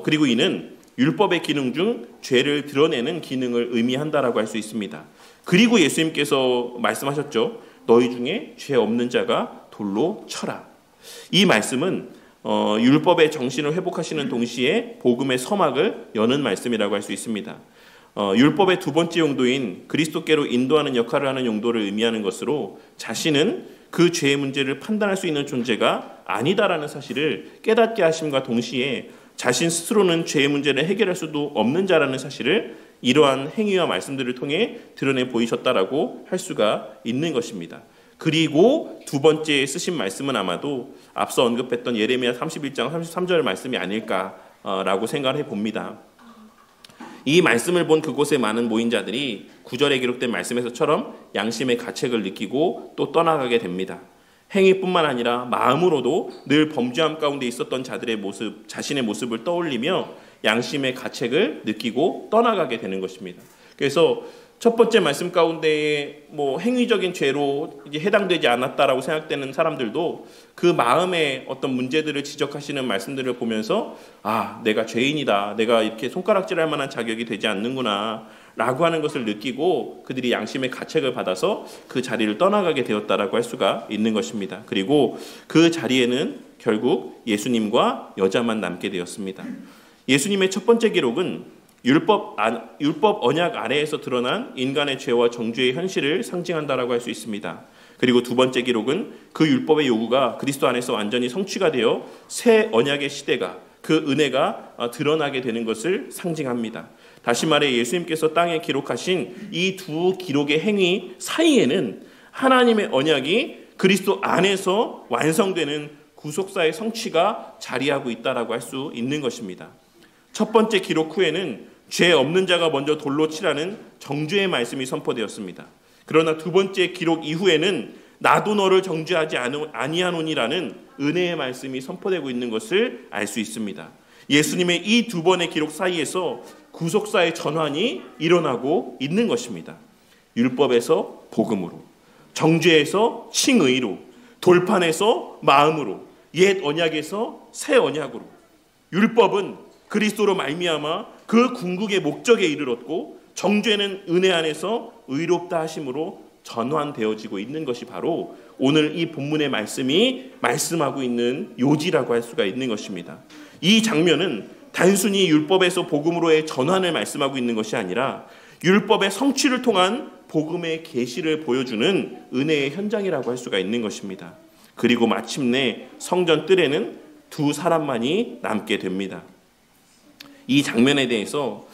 그리고 이는 율법의 기능 중 죄를 드러내는 기능을 의미한다라고 할 수 있습니다. 그리고 예수님께서 말씀하셨죠. 너희 중에 죄 없는 자가 돌로 쳐라. 이 말씀은 율법의 정신을 회복하시는 동시에 복음의 서막을 여는 말씀이라고 할 수 있습니다. 율법의 두 번째 용도인 그리스도께로 인도하는 역할을 하는 용도를 의미하는 것으로 자신은 그 죄의 문제를 판단할 수 있는 존재가 아니다라는 사실을 깨닫게 하심과 동시에 자신 스스로는 죄의 문제를 해결할 수도 없는 자라는 사실을 이러한 행위와 말씀들을 통해 드러내 보이셨다라고 할 수가 있는 것입니다. 그리고 두 번째 쓰신 말씀은 아마도 앞서 언급했던 예레미야 31장 33절 말씀이 아닐까라고 생각을 해봅니다. 이 말씀을 본 그곳에 많은 모인 자들이 9절에 기록된 말씀에서처럼 양심의 가책을 느끼고 또 떠나가게 됩니다. 행위뿐만 아니라 마음으로도 늘 범죄함 가운데 있었던 자들의 모습, 자신의 모습을 떠올리며 양심의 가책을 느끼고 떠나가게 되는 것입니다. 그래서 첫 번째 말씀 가운데에 뭐 행위적인 죄로 이제 해당되지 않았다라고 생각되는 사람들도 그 마음의 어떤 문제들을 지적하시는 말씀들을 보면서 아, 내가 죄인이다. 내가 이렇게 손가락질할 만한 자격이 되지 않는구나. 라고 하는 것을 느끼고 그들이 양심의 가책을 받아서 그 자리를 떠나가게 되었다라고 할 수가 있는 것입니다. 그리고 그 자리에는 결국 예수님과 여자만 남게 되었습니다. 예수님의 첫 번째 기록은 율법 언약 아래에서 드러난 인간의 죄와 정죄의 현실을 상징한다라고 할 수 있습니다. 그리고 두 번째 기록은 그 율법의 요구가 그리스도 안에서 완전히 성취가 되어 새 언약의 시대가 그 은혜가 드러나게 되는 것을 상징합니다. 다시 말해 예수님께서 땅에 기록하신 이 두 기록의 행위 사이에는 하나님의 언약이 그리스도 안에서 완성되는 구속사의 성취가 자리하고 있다라고 할 수 있는 것입니다. 첫 번째 기록 후에는 죄 없는 자가 먼저 돌로 치라는 정죄의 말씀이 선포되었습니다. 그러나 두 번째 기록 이후에는 나도 너를 정죄하지 아니하노니라는 은혜의 말씀이 선포되고 있는 것을 알 수 있습니다. 예수님의 이 두 번의 기록 사이에서 구속사의 전환이 일어나고 있는 것입니다. 율법에서 복음으로, 정죄에서 칭의로, 돌판에서 마음으로, 옛 언약에서 새 언약으로. 율법은 그리스도로 말미암아 그 궁극의 목적에 이르렀고 정죄는 은혜 안에서 의롭다 하심으로 전환되어지고 있는 것이 바로 오늘 이 본문의 말씀이 말씀하고 있는 요지라고 할 수가 있는 것입니다. 이 장면은 단순히 율법에서 복음으로의 전환을 말씀하고 있는 것이 아니라 율법의 성취를 통한 복음의 계시를 보여주는 은혜의 현장이라고 할 수가 있는 것입니다. 그리고 마침내 성전 뜰에는 두 사람만이 남게 됩니다. 이 장면에 대해서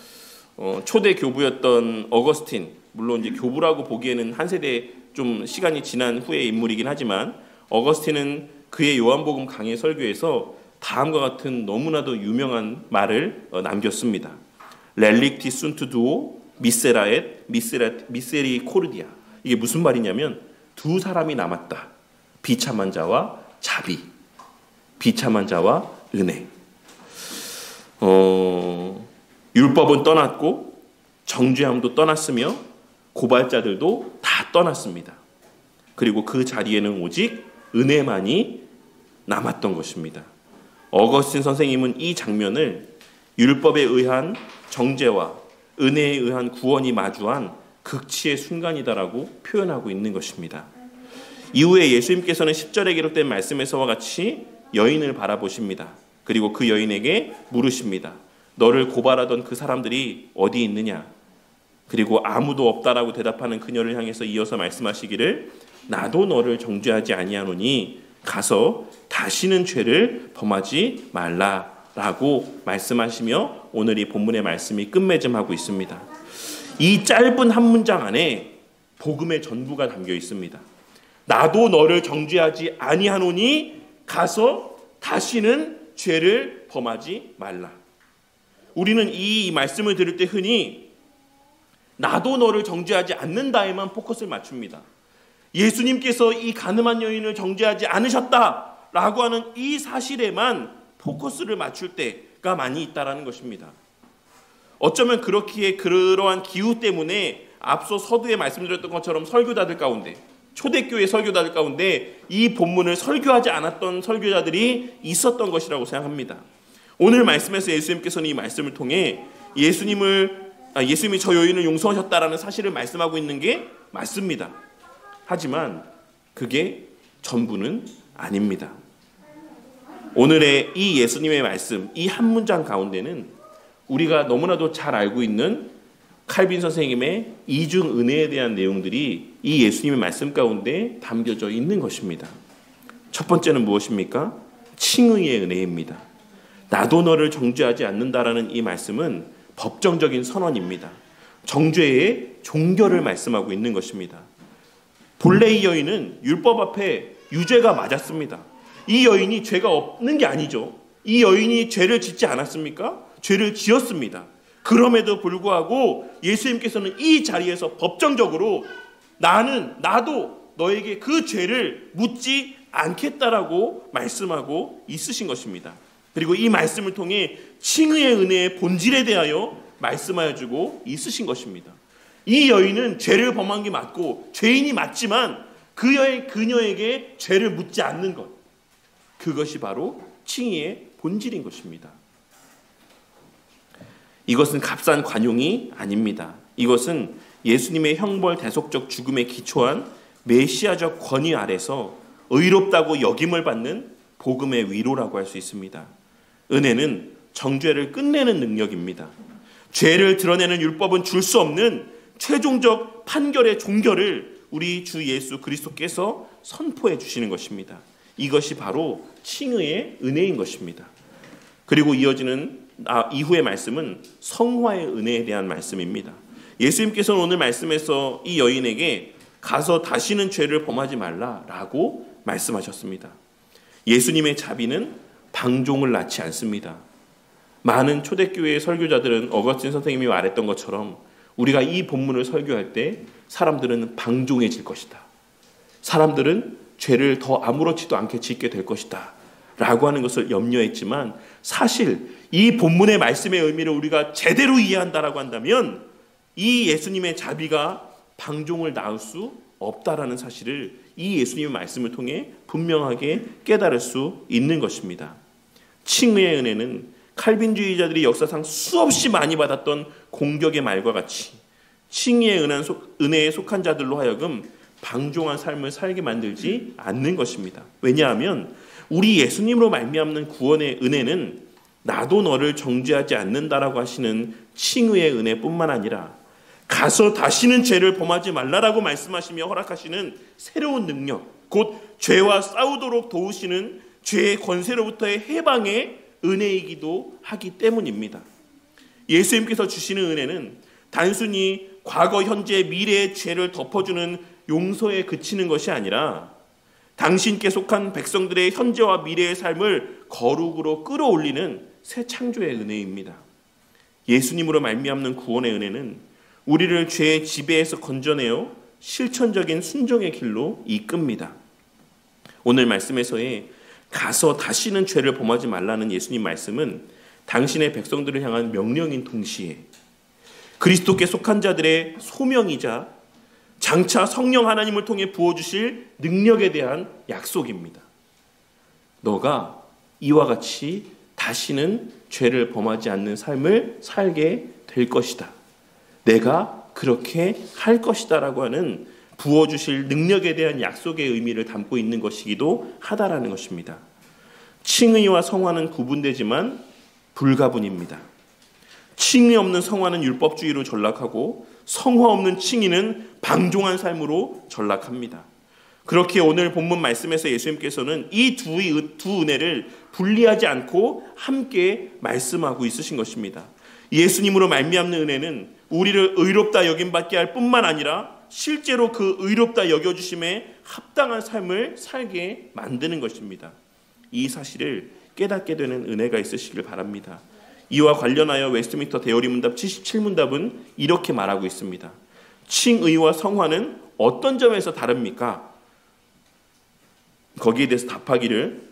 초대 교부였던 어거스틴, 물론 이제 교부라고 보기에는 한 세대 좀 시간이 지난 후의 인물이긴 하지만 어거스틴은 그의 요한복음 강해 설교에서 다음과 같은 너무나도 유명한 말을 남겼습니다. 렐릭티 순트 두오 미세라엣 미세리 코르디아. 이게 무슨 말이냐면 두 사람이 남았다. 비참한 자와 자비, 비참한 자와 은혜. 율법은 떠났고 정죄함도 떠났으며 고발자들도 다 떠났습니다. 그리고 그 자리에는 오직 은혜만이 남았던 것입니다. 어거스틴 선생님은 이 장면을 율법에 의한 정죄와 은혜에 의한 구원이 마주한 극치의 순간이다라고 표현하고 있는 것입니다. 이후에 예수님께서는 10절에 기록된 말씀에서와 같이 여인을 바라보십니다. 그리고 그 여인에게 물으십니다. 너를 고발하던 그 사람들이 어디 있느냐? 그리고 아무도 없다라고 대답하는 그녀를 향해서 이어서 말씀하시기를 나도 너를 정죄하지 아니하노니 가서 다시는 죄를 범하지 말라라고 말씀하시며 오늘 이 본문의 말씀이 끝맺음하고 있습니다. 이 짧은 한 문장 안에 복음의 전부가 담겨 있습니다. 나도 너를 정죄하지 아니하노니 가서 다시는 죄를 범하지 말라. 우리는 이 말씀을 들을 때 흔히 나도 너를 정죄하지 않는다에만 포커스를 맞춥니다. 예수님께서 이 가늠한 여인을 정죄하지 않으셨다라고 하는 이 사실에만 포커스를 맞출 때가 많이 있다라는 것입니다. 어쩌면 그렇기에 그러한 기후 때문에 앞서 서두에 말씀드렸던 것처럼 설교자들 가운데, 초대교회 설교자들 가운데 이 본문을 설교하지 않았던 설교자들이 있었던 것이라고 생각합니다. 오늘 말씀에서 예수님께서는 이 말씀을 통해 예수님이 저 여인을 용서하셨다라는 사실을 말씀하고 있는 게 맞습니다. 하지만 그게 전부는 아닙니다. 오늘의 이 예수님의 말씀, 이 한 문장 가운데는 우리가 너무나도 잘 알고 있는 칼빈 선생님의 이중 은혜에 대한 내용들이 이 예수님의 말씀 가운데 담겨져 있는 것입니다. 첫 번째는 무엇입니까? 칭의의 은혜입니다. 나도 너를 정죄하지 않는다라는 이 말씀은 법정적인 선언입니다. 정죄의 종결을 말씀하고 있는 것입니다. 본래 이 여인은 율법 앞에 유죄가 맞았습니다. 이 여인이 죄가 없는 게 아니죠. 이 여인이 죄를 짓지 않았습니까? 죄를 지었습니다. 그럼에도 불구하고 예수님께서는 이 자리에서 법정적으로 나도 너에게 그 죄를 묻지 않겠다라고 말씀하고 있으신 것입니다. 그리고 이 말씀을 통해 칭의의 은혜의 본질에 대하여 말씀하여 주고 있으신 것입니다. 이 여인은 죄를 범한 게 맞고 죄인이 맞지만 그녀에게 죄를 묻지 않는 것, 그것이 바로 칭의의 본질인 것입니다. 이것은 값싼 관용이 아닙니다. 이것은 예수님의 형벌 대속적 죽음에 기초한 메시아적 권위 아래서 의롭다고 여김을 받는 복음의 위로라고 할 수 있습니다. 은혜는 정죄를 끝내는 능력입니다. 죄를 드러내는 율법은 줄 수 없는 최종적 판결의 종결을 우리 주 예수 그리스도께서 선포해 주시는 것입니다. 이것이 바로 칭의의 은혜인 것입니다. 그리고 이어지는 이후의 말씀은 성화의 은혜에 대한 말씀입니다. 예수님께서는 오늘 말씀에서 이 여인에게 가서 다시는 죄를 범하지 말라라고 말씀하셨습니다. 예수님의 자비는 방종을 낳지 않습니다. 많은 초대교회의 설교자들은 어거스틴 선생님이 말했던 것처럼 우리가 이 본문을 설교할 때 사람들은 방종해질 것이다. 사람들은 죄를 더 아무렇지도 않게 짓게 될 것이다. 라고 하는 것을 염려했지만 사실 이 본문의 말씀의 의미를 우리가 제대로 이해한다라고 한다면 이 예수님의 자비가 방종을 낳을 수 없다라는 사실을 이 예수님의 말씀을 통해 분명하게 깨달을 수 있는 것입니다. 칭의의 은혜는 칼빈주의자들이 역사상 수없이 많이 받았던 공격의 말과 같이 칭의의 은혜에 속한 자들로 하여금 방종한 삶을 살게 만들지 않는 것입니다. 왜냐하면 우리 예수님으로 말미암는 구원의 은혜는 나도 너를 정죄하지 않는다라고 하시는 칭의의 은혜뿐만 아니라 가서 다시는 죄를 범하지 말라라고 말씀하시며 허락하시는 새로운 능력, 곧 죄와 싸우도록 도우시는 죄의 권세로부터의 해방의 은혜이기도 하기 때문입니다. 예수님께서 주시는 은혜는 단순히 과거, 현재, 미래의 죄를 덮어주는 용서에 그치는 것이 아니라 당신께 속한 백성들의 현재와 미래의 삶을 거룩으로 끌어올리는 새 창조의 은혜입니다. 예수님으로 말미암는 구원의 은혜는 우리를 죄의 지배에서 건져내어 실천적인 순종의 길로 이끕니다. 오늘 말씀에서의 가서 다시는 죄를 범하지 말라는 예수님 말씀은 당신의 백성들을 향한 명령인 동시에 그리스도께 속한 자들의 소명이자 장차 성령 하나님을 통해 부어주실 능력에 대한 약속입니다. 너가 이와 같이 다시는 죄를 범하지 않는 삶을 살게 될 것이다. 내가 그렇게 할 것이다 라고 하는 부어주실 능력에 대한 약속의 의미를 담고 있는 것이기도 하다라는 것입니다. 칭의와 성화는 구분되지만 불가분입니다. 칭의 없는 성화는 율법주의로 전락하고 성화 없는 칭의는 방종한 삶으로 전락합니다. 그렇게 오늘 본문 말씀에서 예수님께서는 이 두 은혜를 분리하지 않고 함께 말씀하고 있으신 것입니다. 예수님으로 말미암는 은혜는 우리를 의롭다 여김받게 할 뿐만 아니라 실제로 그 의롭다 여겨주심에 합당한 삶을 살게 만드는 것입니다. 이 사실을 깨닫게 되는 은혜가 있으시길 바랍니다. 이와 관련하여 웨스트민스터 대요리 문답 77문답은 이렇게 말하고 있습니다. 칭의와 성화는 어떤 점에서 다릅니까? 거기에 대해서 답하기를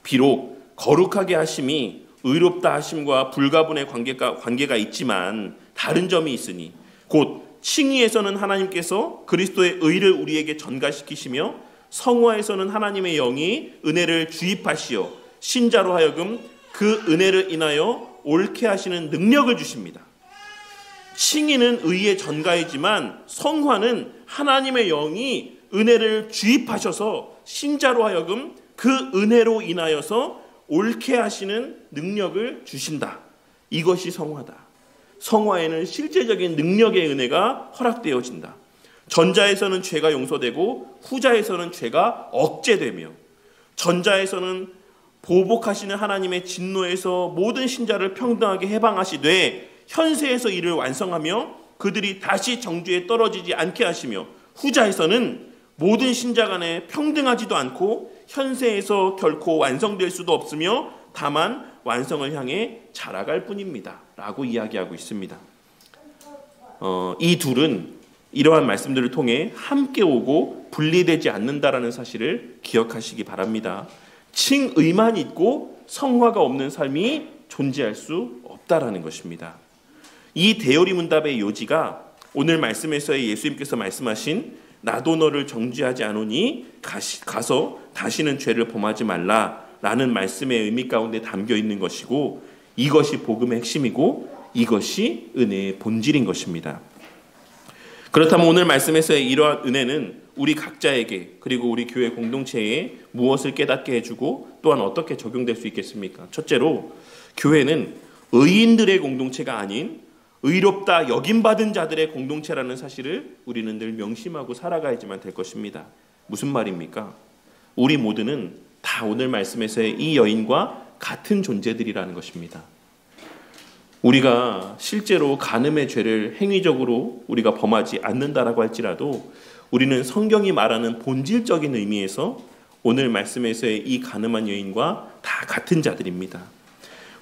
비록 거룩하게 하심이 의롭다 하심과 불가분의 관계가 있지만 다른 점이 있으니 곧 칭의에서는 하나님께서 그리스도의 의를 우리에게 전가시키시며 성화에서는 하나님의 영이 은혜를 주입하시어 신자로 하여금 그 은혜를 인하여 옳게 하시는 능력을 주십니다. 칭의는 의의 전가이지만 성화는 하나님의 영이 은혜를 주입하셔서 신자로 하여금 그 은혜로 인하여서 옳게 하시는 능력을 주신다. 이것이 성화다. 성화에는 실제적인 능력의 은혜가 허락되어진다. 전자에서는 죄가 용서되고 후자에서는 죄가 억제되며 전자에서는 보복하시는 하나님의 진노에서 모든 신자를 평등하게 해방하시되 현세에서 이를 완성하며 그들이 다시 정죄에 떨어지지 않게 하시며 후자에서는 모든 신자 간에 평등하지도 않고 현세에서 결코 완성될 수도 없으며 다만 완성을 향해 자라갈 뿐입니다. 라고 이야기하고 있습니다. 이 둘은 이러한 말씀들을 통해 함께 오고 분리되지 않는다라는 사실을 기억하시기 바랍니다. 칭의만 있고 성화가 없는 삶이 존재할 수 없다라는 것입니다. 이 대요리 문답의 요지가 오늘 말씀에서의 예수님께서 말씀하신 나도 너를 정죄하지 않으니 가서 다시는 죄를 범하지 말라라는 말씀의 의미 가운데 담겨 있는 것이고, 이것이 복음의 핵심이고 이것이 은혜의 본질인 것입니다. 그렇다면 오늘 말씀에서의 이러한 은혜는 우리 각자에게, 그리고 우리 교회 공동체에 무엇을 깨닫게 해주고 또한 어떻게 적용될 수 있겠습니까? 첫째로, 교회는 의인들의 공동체가 아닌 의롭다 여김받은 자들의 공동체라는 사실을 우리는 늘 명심하고 살아가야지만 될 것입니다. 무슨 말입니까? 우리 모두는 다 오늘 말씀에서의 이 여인과 같은 존재들이라는 것입니다. 우리가 실제로 간음의 죄를 행위적으로 우리가 범하지 않는다라고 할지라도 우리는 성경이 말하는 본질적인 의미에서 오늘 말씀에서의 이 간음한 여인과 다 같은 자들입니다.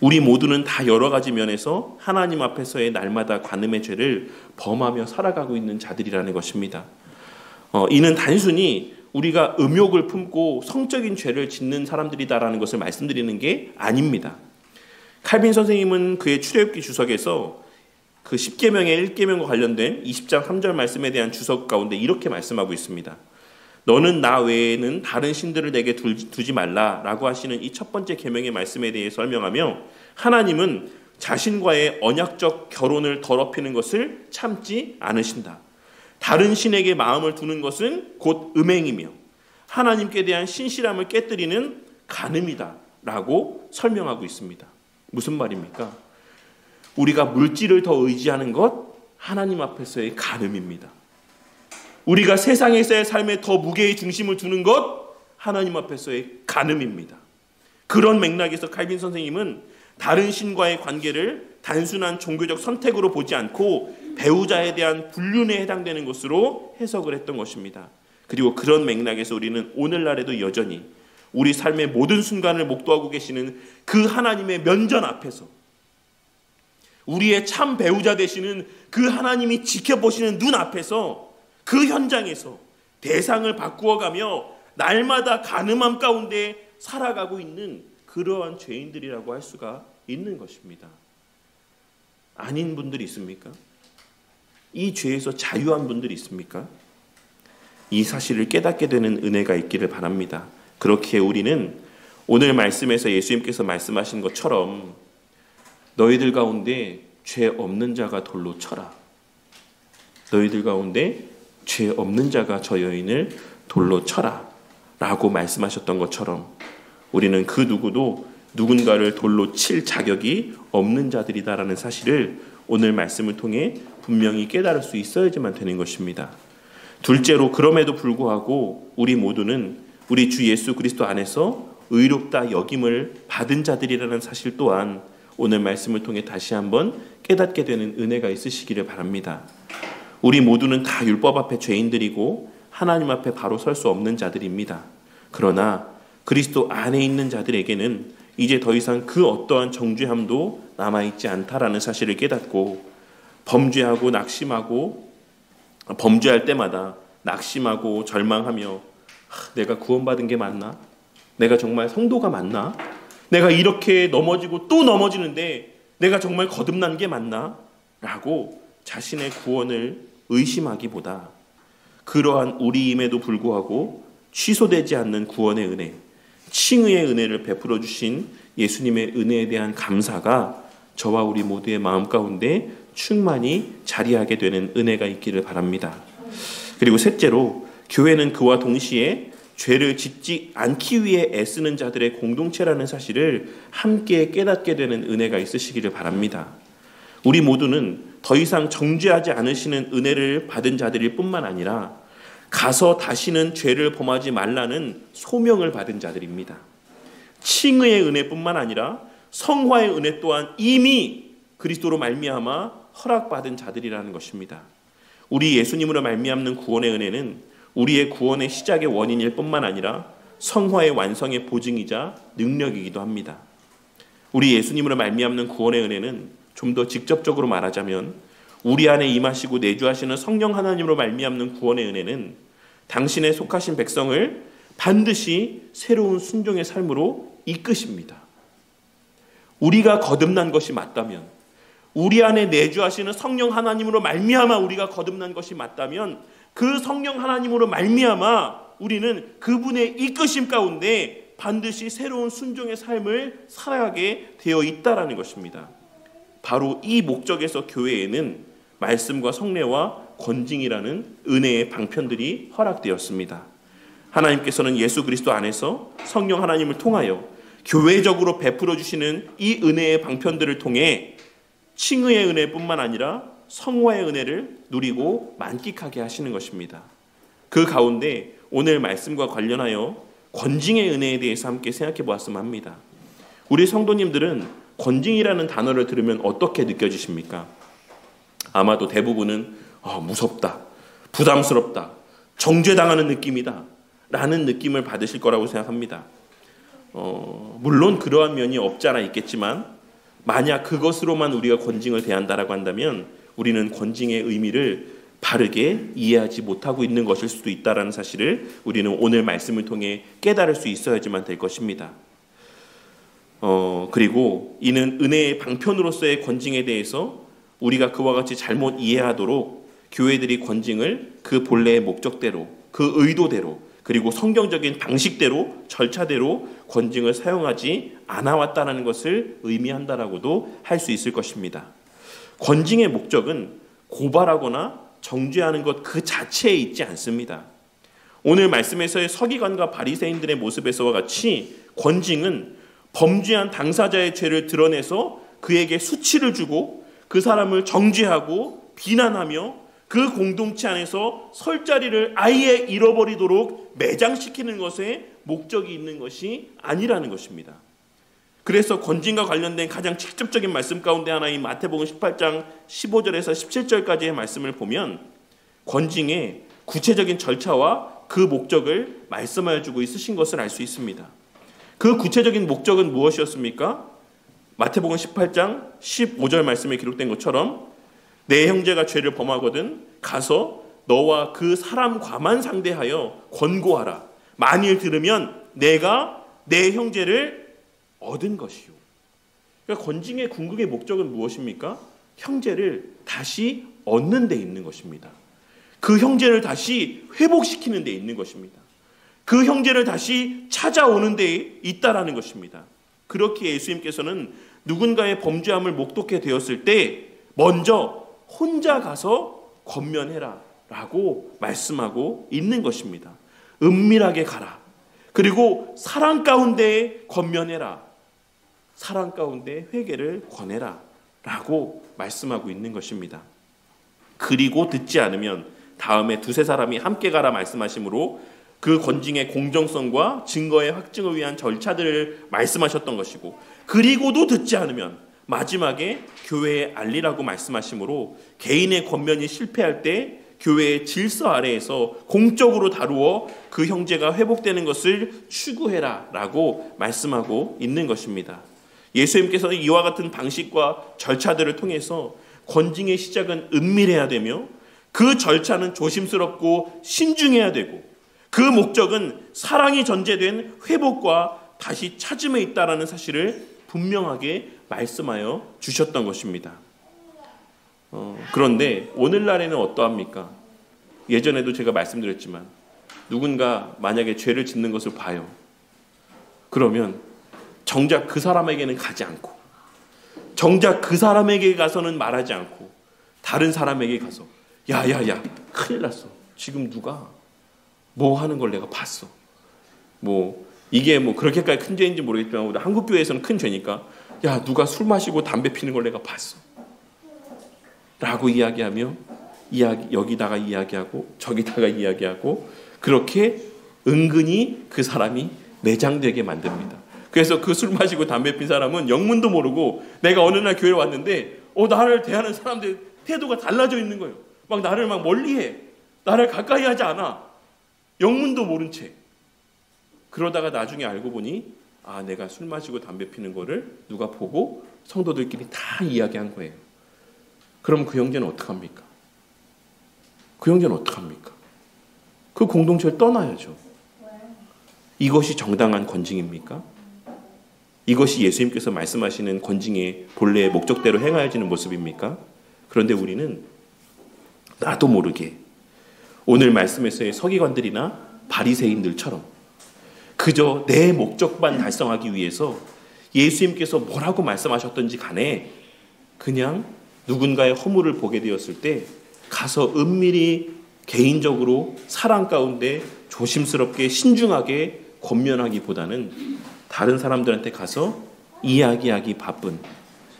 우리 모두는 다 여러 가지 면에서 하나님 앞에서의 날마다 간음의 죄를 범하며 살아가고 있는 자들이라는 것입니다. 이는 단순히 우리가 음욕을 품고 성적인 죄를 짓는 사람들이다라는 것을 말씀드리는 게 아닙니다. 칼빈 선생님은 그의 출애굽기 주석에서 그 10계명의 1계명과 관련된 20장 3절 말씀에 대한 주석 가운데 이렇게 말씀하고 있습니다. 너는 나 외에는 다른 신들을 내게 두지 말라라고 하시는 이 첫 번째 계명의 말씀에 대해 설명하며, 하나님은 자신과의 언약적 결혼을 더럽히는 것을 참지 않으신다. 다른 신에게 마음을 두는 것은 곧 음행이며 하나님께 대한 신실함을 깨뜨리는 간음이다 라고 설명하고 있습니다. 무슨 말입니까? 우리가 물질을 더 의지하는 것, 하나님 앞에서의 간음입니다. 우리가 세상에서의 삶에 더 무게의 중심을 두는 것, 하나님 앞에서의 간음입니다. 그런 맥락에서 칼빈 선생님은 다른 신과의 관계를 단순한 종교적 선택으로 보지 않고 배우자에 대한 불륜에 해당되는 것으로 해석을 했던 것입니다. 그리고 그런 맥락에서 우리는 오늘날에도 여전히 우리 삶의 모든 순간을 목도하고 계시는 그 하나님의 면전 앞에서, 우리의 참 배우자 되시는 그 하나님이 지켜보시는 눈 앞에서, 그 현장에서 대상을 바꾸어가며 날마다 간음함 가운데 살아가고 있는 그러한 죄인들이라고 할 수가 있는 것입니다. 아닌 분들이 있습니까? 이 죄에서 자유한 분들이 있습니까? 이 사실을 깨닫게 되는 은혜가 있기를 바랍니다. 그렇기에 우리는 오늘 말씀에서 예수님께서 말씀하신 것처럼 너희들 가운데 죄 없는 자가 돌로 쳐라. 너희들 가운데 죄 없는 자가 저 여인을 돌로 쳐라 라고 말씀하셨던 것처럼 우리는 그 누구도 누군가를 돌로 칠 자격이 없는 자들이다라는 사실을 오늘 말씀을 통해 분명히 깨달을 수 있어야지만 되는 것입니다. 둘째로, 그럼에도 불구하고 우리 모두는 우리 주 예수 그리스도 안에서 의롭다 여김을 받은 자들이라는 사실 또한 오늘 말씀을 통해 다시 한번 깨닫게 되는 은혜가 있으시기를 바랍니다. 우리 모두는 다 율법 앞에 죄인들이고 하나님 앞에 바로 설 수 없는 자들입니다. 그러나 그리스도 안에 있는 자들에게는 이제 더 이상 그 어떠한 정죄함도 남아있지 않다라는 사실을 깨닫고, 범죄하고 낙심하고 범죄할 때마다 낙심하고 절망하며 내가 구원받은 게 맞나? 내가 정말 성도가 맞나? 내가 이렇게 넘어지고 또 넘어지는데 내가 정말 거듭난 게 맞나? 라고 자신의 구원을 의심하기보다 그러한 우리임에도 불구하고 취소되지 않는 구원의 은혜, 칭의의 은혜를 베풀어 주신 예수님의 은혜에 대한 감사가 저와 우리 모두의 마음 가운데 충만히 자리하게 되는 은혜가 있기를 바랍니다. 그리고 셋째로, 교회는 그와 동시에 죄를 짓지 않기 위해 애쓰는 자들의 공동체라는 사실을 함께 깨닫게 되는 은혜가 있으시기를 바랍니다. 우리 모두는 더 이상 정죄하지 않으시는 은혜를 받은 자들일 뿐만 아니라 가서 다시는 죄를 범하지 말라는 소명을 받은 자들입니다. 칭의의 은혜뿐만 아니라 성화의 은혜 또한 이미 그리스도로 말미암아 허락받은 자들이라는 것입니다. 우리 예수님으로 말미암는 구원의 은혜는 우리의 구원의 시작의 원인일 뿐만 아니라 성화의 완성의 보증이자 능력이기도 합니다. 우리 예수님으로 말미암는 구원의 은혜는 좀 더 직접적으로 말하자면 우리 안에 임하시고 내주하시는 성령 하나님으로 말미암는 구원의 은혜는 당신의 속하신 백성을 반드시 새로운 순종의 삶으로 이끄십니다. 우리가 거듭난 것이 맞다면, 우리 안에 내주하시는 성령 하나님으로 말미암아 우리가 거듭난 것이 맞다면 그 성령 하나님으로 말미암아 우리는 그분의 이끄심 가운데 반드시 새로운 순종의 삶을 살아가게 되어 있다라는 것입니다. 바로 이 목적에서 교회에는 말씀과 성례와 권징이라는 은혜의 방편들이 허락되었습니다. 하나님께서는 예수 그리스도 안에서 성령 하나님을 통하여 교회적으로 베풀어 주시는 이 은혜의 방편들을 통해 칭의의 은혜뿐만 아니라 성화의 은혜를 누리고 만끽하게 하시는 것입니다. 그 가운데 오늘 말씀과 관련하여 권징의 은혜에 대해서 함께 생각해 보았으면 합니다. 우리 성도님들은 권징이라는 단어를 들으면 어떻게 느껴지십니까? 아마도 대부분은 무섭다, 부담스럽다, 정죄당하는 느낌이다 라는 느낌을 받으실 거라고 생각합니다. 물론 그러한 면이 없지 않아 있겠지만 만약 그것으로만 우리가 권징을 대한다라고 한다면 우리는 권징의 의미를 바르게 이해하지 못하고 있는 것일 수도 있다는 사실을 우리는 오늘 말씀을 통해 깨달을 수 있어야지만 될 것입니다. 그리고 이는 은혜의 방편으로서의 권징에 대해서 우리가 그와 같이 잘못 이해하도록 교회들이 권징을 그 본래의 목적대로, 그 의도대로, 그리고 성경적인 방식대로, 절차대로 권징을 사용하지 않아왔다는 것을 의미한다라고도 할 수 있을 것입니다. 권징의 목적은 고발하거나 정죄하는 것 그 자체에 있지 않습니다. 오늘 말씀에서의 서기관과 바리새인들의 모습에서와 같이 권징은 범죄한 당사자의 죄를 드러내서 그에게 수치를 주고 그 사람을 정죄하고 비난하며 그 공동체 안에서 설 자리를 아예 잃어버리도록 매장시키는 것에 목적이 있는 것이 아니라는 것입니다. 그래서 권징과 관련된 가장 직접적인 말씀 가운데 하나인 마태복음 18장 15절에서 17절까지의 말씀을 보면 권징의 구체적인 절차와 그 목적을 말씀하여 주고 있으신 것을 알 수 있습니다. 그 구체적인 목적은 무엇이었습니까? 마태복음 18장 15절 말씀에 기록된 것처럼 내 형제가 죄를 범하거든 가서 너와 그 사람과만 상대하여 권고하라. 만일 들으면 내가 내 형제를 얻은 것이요. 그러니까 권징의 궁극의 목적은 무엇입니까? 형제를 다시 얻는 데 있는 것입니다. 그 형제를 다시 회복시키는 데 있는 것입니다. 그 형제를 다시 찾아오는 데 있다라는 것입니다. 그렇게 예수님께서는 누군가의 범죄함을 목독해 되었을 때 먼저 혼자 가서 권면해라 라고 말씀하고 있는 것입니다. 은밀하게 가라. 그리고 사랑 가운데 권면해라. 사랑 가운데 회개를 권해라 라고 말씀하고 있는 것입니다. 그리고 듣지 않으면 다음에 두세 사람이 함께 가라 말씀하시므로 그 권징의 공정성과 증거의 확증을 위한 절차들을 말씀하셨던 것이고, 그리고도 듣지 않으면 마지막에 교회에 알리라고 말씀하시므로 개인의 권면이 실패할 때 교회의 질서 아래에서 공적으로 다루어 그 형제가 회복되는 것을 추구해라 라고 말씀하고 있는 것입니다. 예수님께서는 이와 같은 방식과 절차들을 통해서 권징의 시작은 은밀해야 되며 그 절차는 조심스럽고 신중해야 되고 그 목적은 사랑이 전제된 회복과 다시 찾음에 있다라는 사실을 분명하게 말씀하여 주셨던 것입니다. 그런데 오늘날에는 어떠합니까? 예전에도 제가 말씀드렸지만 누군가 만약에 죄를 짓는 것을 봐요. 그러면 정작 그 사람에게는 가지 않고 정작 그 사람에게 가서는 말하지 않고 다른 사람에게 가서 야야야 큰일 났어. 지금 누가 뭐 하는 걸 내가 봤어. 이게 그렇게까지 큰 죄인지 모르겠지만 우리 한국 교회에서는 큰 죄니까 야 누가 술 마시고 담배 피는 걸 내가 봤어. 라고 이야기하며 여기다가 이야기하고 저기다가 이야기하고 그렇게 은근히 그 사람이 매장되게 만듭니다. 그래서 그 술 마시고 담배 핀 사람은 영문도 모르고 내가 어느 날 교회에 왔는데 나를 대하는 사람들 태도가 달라져 있는 거예요. 막 나를 막 멀리해. 나를 가까이 하지 않아. 영문도 모른 채. 그러다가 나중에 알고 보니 내가 술 마시고 담배 피는 거를 누가 보고 성도들끼리 다 이야기한 거예요. 그럼 그 형제는 어떡합니까? 그 형제는 어떡합니까? 그 공동체를 떠나야죠. 이것이 정당한 권징입니까? 이것이 예수님께서 말씀하시는 권징의 본래의 목적대로 행하여지는 모습입니까? 그런데 우리는 나도 모르게 오늘 말씀에서의 서기관들이나 바리새인들처럼 그저 내 목적만 달성하기 위해서 예수님께서 뭐라고 말씀하셨던지 간에 그냥 누군가의 허물을 보게 되었을 때 가서 은밀히 개인적으로 사랑 가운데 조심스럽게 신중하게 권면하기보다는 다른 사람들한테 가서 이야기하기 바쁜,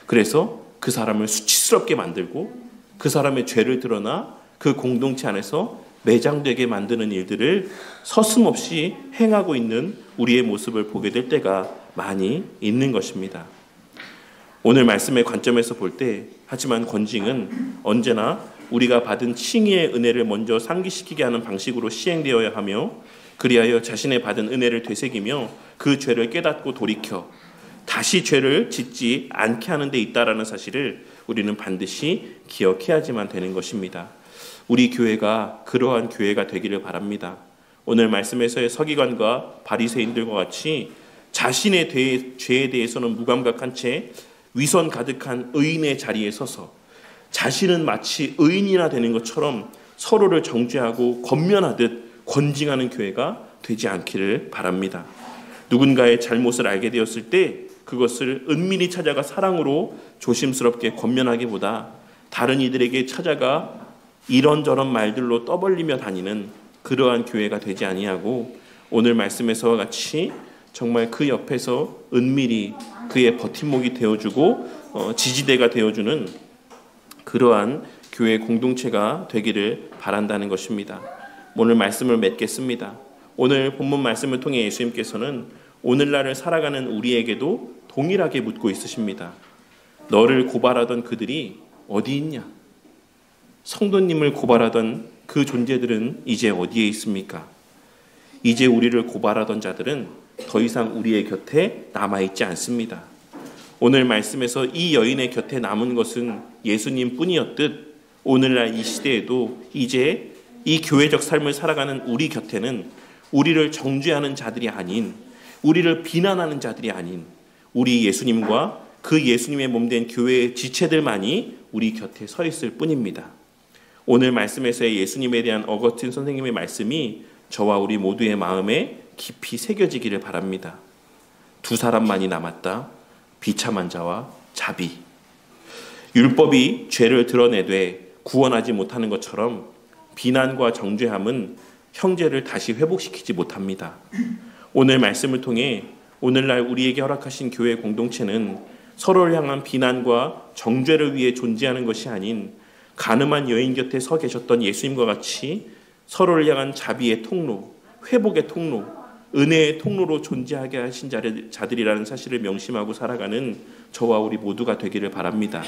그래서 그 사람을 수치스럽게 만들고 그 사람의 죄를 드러나 그 공동체 안에서 매장되게 만드는 일들을 서슴없이 행하고 있는 우리의 모습을 보게 될 때가 많이 있는 것입니다. 오늘 말씀의 관점에서 볼 때 하지만 권징은 언제나 우리가 받은 칭의의 은혜를 먼저 상기시키게 하는 방식으로 시행되어야 하며 그리하여 자신의 받은 은혜를 되새기며 그 죄를 깨닫고 돌이켜 다시 죄를 짓지 않게 하는 데 있다라는 사실을 우리는 반드시 기억해야지만 되는 것입니다. 우리 교회가 그러한 교회가 되기를 바랍니다. 오늘 말씀에서의 서기관과 바리새인들과 같이 자신의 죄에 대해서는 무감각한 채 위선 가득한 의인의 자리에 서서 자신은 마치 의인이나 되는 것처럼 서로를 정죄하고 권면하듯 권징하는 교회가 되지 않기를 바랍니다. 누군가의 잘못을 알게 되었을 때 그것을 은밀히 찾아가 사랑으로 조심스럽게 권면하기보다 다른 이들에게 찾아가 이런저런 말들로 떠벌리며 다니는 그러한 교회가 되지 아니하고 오늘 말씀에서와 같이 정말 그 옆에서 은밀히 그의 버팀목이 되어주고 지지대가 되어주는 그러한 교회 공동체가 되기를 바란다는 것입니다. 오늘 말씀을 맺겠습니다. 오늘 본문 말씀을 통해 예수님께서는 오늘날을 살아가는 우리에게도 동일하게 묻고 있으십니다. 너를 고발하던 그들이 어디 있냐? 성도님을 고발하던 그 존재들은 이제 어디에 있습니까? 이제 우리를 고발하던 자들은 더 이상 우리의 곁에 남아있지 않습니다. 오늘 말씀에서 이 여인의 곁에 남은 것은 예수님 뿐이었듯 오늘날 이 시대에도 이제 이 교회적 삶을 살아가는 우리 곁에는 우리를 정죄하는 자들이 아닌, 우리를 비난하는 자들이 아닌 우리 예수님과 그 예수님의 몸된 교회의 지체들만이 우리 곁에 서 있을 뿐입니다. 오늘 말씀에서의 예수님에 대한 어거스틴 선생님의 말씀이 저와 우리 모두의 마음에 깊이 새겨지기를 바랍니다. 두 사람만이 남았다. 비참한 자와 자비. 율법이 죄를 드러내되 구원하지 못하는 것처럼 비난과 정죄함은 형제를 다시 회복시키지 못합니다. 오늘 말씀을 통해 오늘날 우리에게 허락하신 교회 공동체는 서로를 향한 비난과 정죄를 위해 존재하는 것이 아닌 가늠한 여인 곁에 서 계셨던 예수님과 같이 서로를 향한 자비의 통로, 회복의 통로, 은혜의 통로로 존재하게 하신 자들이라는 사실을 명심하고 살아가는 저와 우리 모두가 되기를 바랍니다.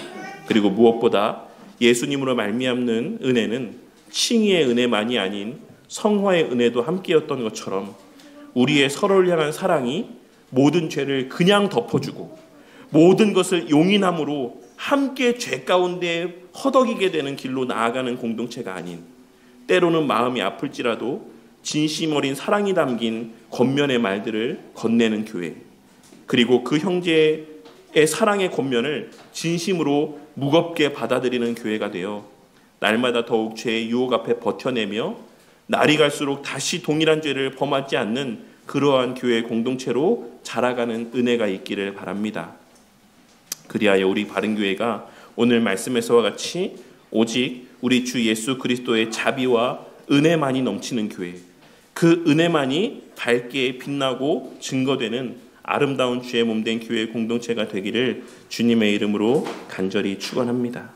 그리고 무엇보다 예수님으로 말미암는 은혜는 칭의의 은혜만이 아닌 성화의 은혜도 함께였던 것처럼 우리의 서로를 향한 사랑이 모든 죄를 그냥 덮어주고 모든 것을 용인함으로 함께 죄 가운데 허덕이게 되는 길로 나아가는 공동체가 아닌 때로는 마음이 아플지라도 진심 어린 사랑이 담긴 권면의 말들을 건네는 교회, 그리고 그 형제의 사랑의 권면을 진심으로 무겁게 받아들이는 교회가 되어 날마다 더욱 죄의 유혹 앞에 버텨내며 날이 갈수록 다시 동일한 죄를 범하지 않는 그러한 교회 공동체로 자라가는 은혜가 있기를 바랍니다. 그리하여 우리 바른교회가 오늘 말씀에서와 같이 오직 우리 주 예수 그리스도의 자비와 은혜만이 넘치는 교회, 그 은혜만이 밝게 빛나고 증거되는 아름다운 주의 몸된 교회 공동체가 되기를 주님의 이름으로 간절히 축원합니다.